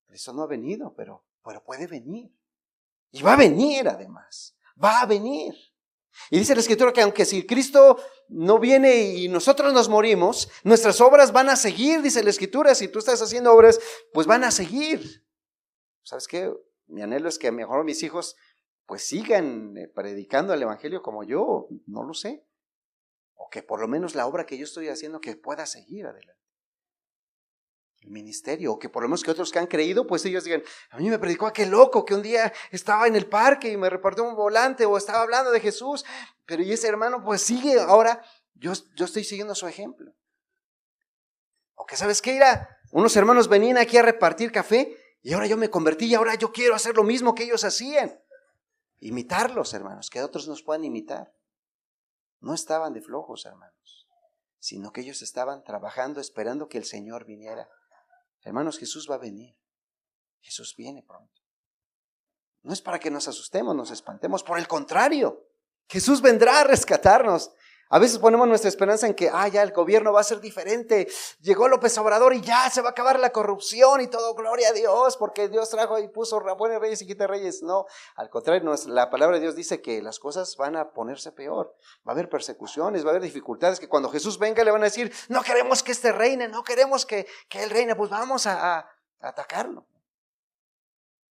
Eso no ha venido, pero puede venir. Y va a venir además, va a venir. Y dice la Escritura que aunque si Cristo no viene y nosotros nos morimos, nuestras obras van a seguir, dice la Escritura. Si tú estás haciendo obras, pues van a seguir. ¿Sabes qué? Mi anhelo es que mejor mis hijos pues sigan predicando el evangelio como yo, no lo sé. O que por lo menos la obra que yo estoy haciendo que pueda seguir adelante. El ministerio, o que por lo menos que otros que han creído, pues ellos digan, a mí me predicó aquel loco que un día estaba en el parque y me repartió un volante, o estaba hablando de Jesús, pero y ese hermano pues sigue, ahora yo estoy siguiendo su ejemplo. O que sabes qué, unos hermanos venían aquí a repartir café y ahora yo me convertí y ahora yo quiero hacer lo mismo que ellos hacían. Imitarlos, hermanos, que otros nos puedan imitar. No estaban de flojos, hermanos, sino que ellos estaban trabajando, esperando que el Señor viniera. Hermanos, Jesús va a venir. Jesús viene pronto. No es para que nos asustemos, nos espantemos. Por el contrario, Jesús vendrá a rescatarnos. A veces ponemos nuestra esperanza en que, ya el gobierno va a ser diferente. Llegó López Obrador y ya se va a acabar la corrupción y todo, gloria a Dios, porque Dios trajo y puso buenos reyes y quita reyes. No, al contrario, la palabra de Dios dice que las cosas van a ponerse peor. Va a haber persecuciones, va a haber dificultades, que cuando Jesús venga le van a decir, no queremos que este reine, no queremos que él reine, pues vamos a atacarlo.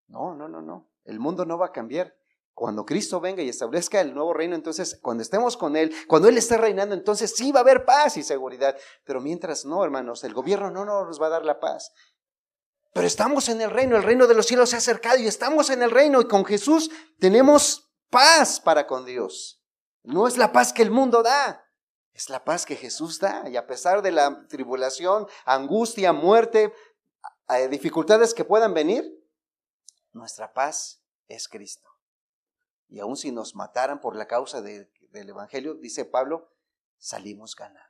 No. El mundo no va a cambiar. Cuando Cristo venga y establezca el nuevo reino, entonces cuando estemos con Él, cuando Él esté reinando, entonces sí va a haber paz y seguridad. Pero mientras no, hermanos, el gobierno no nos va a dar la paz. Pero estamos en el reino de los cielos se ha acercado y estamos en el reino y con Jesús tenemos paz para con Dios. No es la paz que el mundo da, es la paz que Jesús da. Y a pesar de la tribulación, angustia, muerte, dificultades que puedan venir, nuestra paz es Cristo. Y aun si nos mataran por la causa del evangelio, dice Pablo, salimos ganando.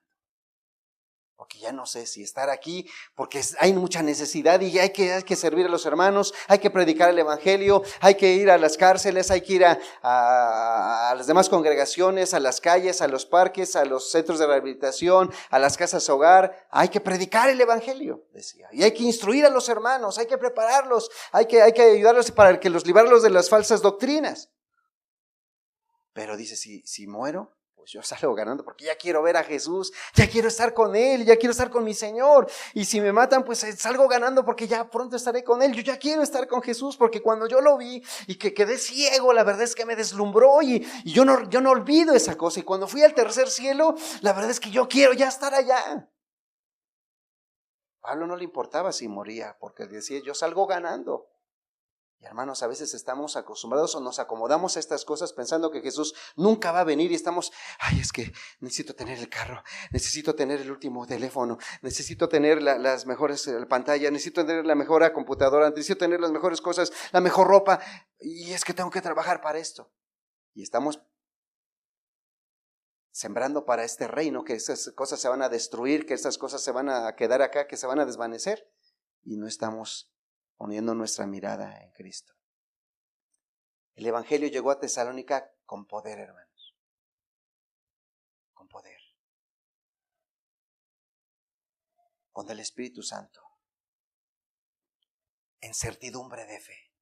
porque ya no sé si estar aquí, porque hay mucha necesidad y hay que servir a los hermanos, hay que predicar el evangelio, hay que ir a las cárceles, hay que ir a las demás congregaciones, a las calles, a los parques, a los centros de rehabilitación, a las casas hogar, hay que predicar el evangelio, decía, y hay que instruir a los hermanos, hay que prepararlos, hay que ayudarlos para que librarlos de las falsas doctrinas. Pero dice, si muero, pues yo salgo ganando porque ya quiero ver a Jesús, ya quiero estar con Él, ya quiero estar con mi Señor. Y si me matan, pues salgo ganando porque ya pronto estaré con Él. Yo ya quiero estar con Jesús porque cuando yo lo vi y que quedé ciego, la verdad es que me deslumbró y yo no olvido esa cosa. Y cuando fui al tercer cielo, la verdad es que yo quiero ya estar allá. Pablo no le importaba si moría porque decía, yo salgo ganando. Y hermanos, a veces estamos acostumbrados o nos acomodamos a estas cosas pensando que Jesús nunca va a venir y estamos, es que necesito tener el carro, necesito tener el último teléfono, necesito tener las mejores pantallas, necesito tener la mejor computadora, necesito tener las mejores cosas, la mejor ropa, y es que tengo que trabajar para esto. Y estamos sembrando para este reino, que esas cosas se van a destruir, que esas cosas se van a quedar acá, que se van a desvanecer, y no estamos poniendo nuestra mirada en Cristo. El evangelio llegó a Tesalónica con poder, hermanos. Con poder. Con el Espíritu Santo. En certidumbre de fe.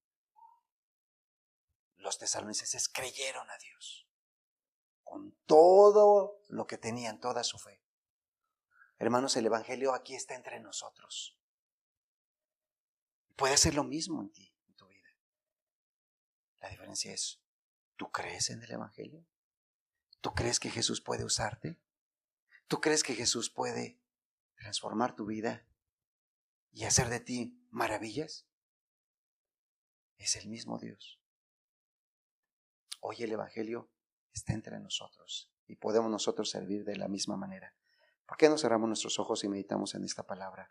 Los tesalonicenses creyeron a Dios. Con todo lo que tenían, toda su fe. Hermanos, el evangelio aquí está entre nosotros. Puede hacer lo mismo en ti, en tu vida. La diferencia es, ¿tú crees en el evangelio? ¿Tú crees que Jesús puede usarte? ¿Tú crees que Jesús puede transformar tu vida y hacer de ti maravillas? Es el mismo Dios. Hoy el evangelio está entre nosotros y podemos nosotros servir de la misma manera. ¿Por qué no cerramos nuestros ojos y meditamos en esta palabra?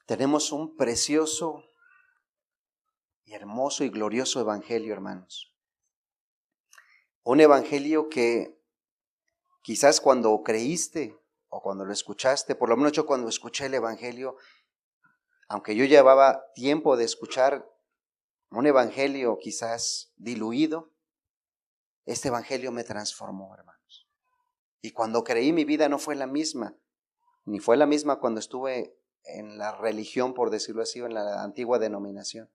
Tenemos un precioso y hermoso y glorioso evangelio, hermanos. Un evangelio que quizás cuando creíste o cuando lo escuchaste, por lo menos yo cuando escuché el evangelio, aunque yo llevaba tiempo de escuchar un evangelio quizás diluido, este evangelio me transformó, hermanos. Y cuando creí, mi vida no fue la misma, ni fue la misma cuando estuve en la religión, por decirlo así, o en la antigua denominación.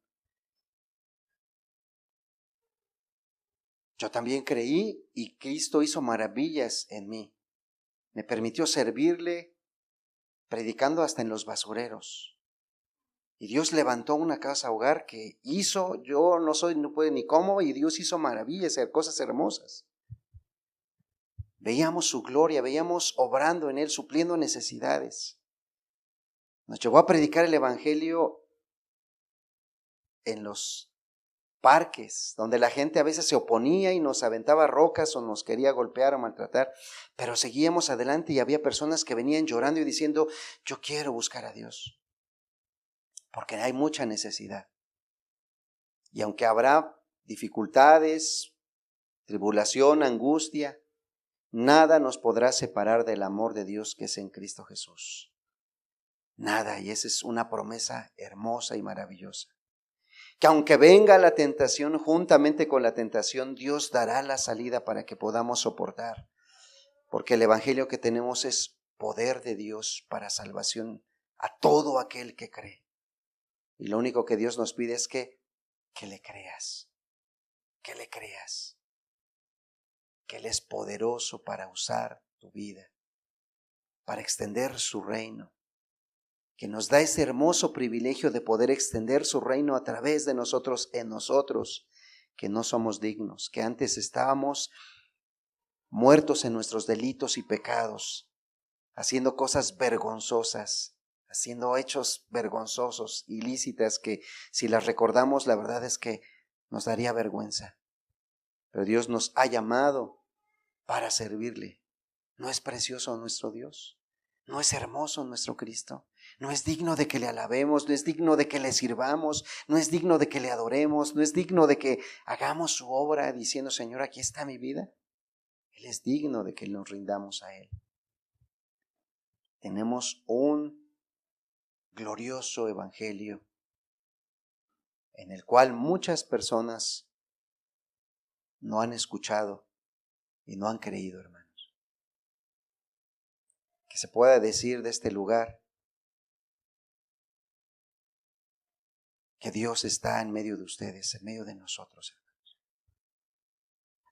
Yo también creí y Cristo hizo maravillas en mí. Me permitió servirle predicando hasta en los basureros. Y Dios levantó una casa hogar que hizo, yo no puedo ni cómo, y Dios hizo maravillas, cosas hermosas. Veíamos su gloria, veíamos obrando en Él, supliendo necesidades. Nos llevó a predicar el evangelio en los parques, donde la gente a veces se oponía y nos aventaba rocas o nos quería golpear o maltratar, pero seguíamos adelante y había personas que venían llorando y diciendo, yo quiero buscar a Dios, porque hay mucha necesidad. Y aunque habrá dificultades, tribulación, angustia, nada nos podrá separar del amor de Dios que es en Cristo Jesús. Nada, y esa es una promesa hermosa y maravillosa. Que aunque venga la tentación, juntamente con la tentación, Dios dará la salida para que podamos soportar. Porque el evangelio que tenemos es poder de Dios para salvación a todo aquel que cree. Y lo único que Dios nos pide es que le creas. Que le creas. Que Él es poderoso para usar tu vida, para extender su reino. Que nos da ese hermoso privilegio de poder extender su reino a través de nosotros, en nosotros, que no somos dignos, que antes estábamos muertos en nuestros delitos y pecados, haciendo cosas vergonzosas, haciendo hechos vergonzosos, ilícitas, que si las recordamos, la verdad es que nos daría vergüenza. Pero Dios nos ha llamado para servirle. ¿No es precioso nuestro Dios? ¿No es hermoso nuestro Cristo? No es digno de que le alabemos, no es digno de que le sirvamos, no es digno de que le adoremos, no es digno de que hagamos su obra diciendo, Señor, aquí está mi vida. Él es digno de que nos rindamos a Él. Tenemos un glorioso evangelio en el cual muchas personas no han escuchado y no han creído, hermanos. Que se pueda decir de este lugar que Dios está en medio de ustedes, en medio de nosotros, hermanos.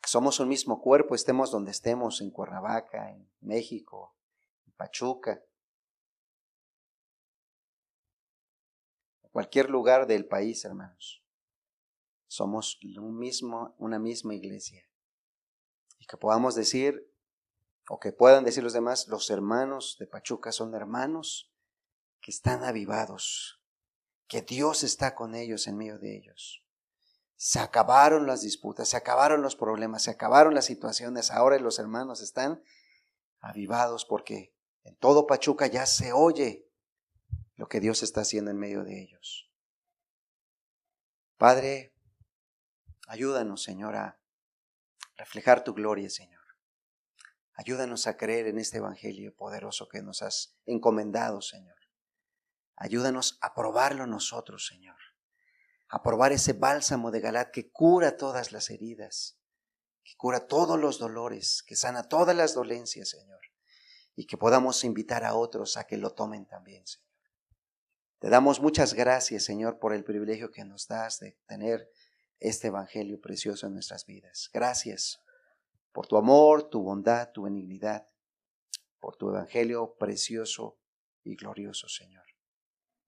Que somos un mismo cuerpo, estemos donde estemos, en Cuernavaca, en México, en Pachuca, en cualquier lugar del país, hermanos. Somos una misma iglesia. Y que podamos decir, o que puedan decir los demás, los hermanos de Pachuca son hermanos que están avivados, que Dios está con ellos, en medio de ellos. Se acabaron las disputas, se acabaron los problemas, se acabaron las situaciones. Ahora los hermanos están avivados porque en todo Pachuca ya se oye lo que Dios está haciendo en medio de ellos. Padre, ayúdanos, Señor, a reflejar tu gloria, Señor. Ayúdanos a creer en este evangelio poderoso que nos has encomendado, Señor. Ayúdanos a probarlo nosotros, Señor. A probar ese bálsamo de Galaad que cura todas las heridas, que cura todos los dolores, que sana todas las dolencias, Señor. Y que podamos invitar a otros a que lo tomen también, Señor. Te damos muchas gracias, Señor, por el privilegio que nos das de tener este evangelio precioso en nuestras vidas. Gracias por tu amor, tu bondad, tu benignidad, por tu evangelio precioso y glorioso, Señor.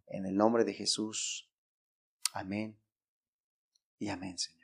En el nombre de Jesús, amén y amén, Señor.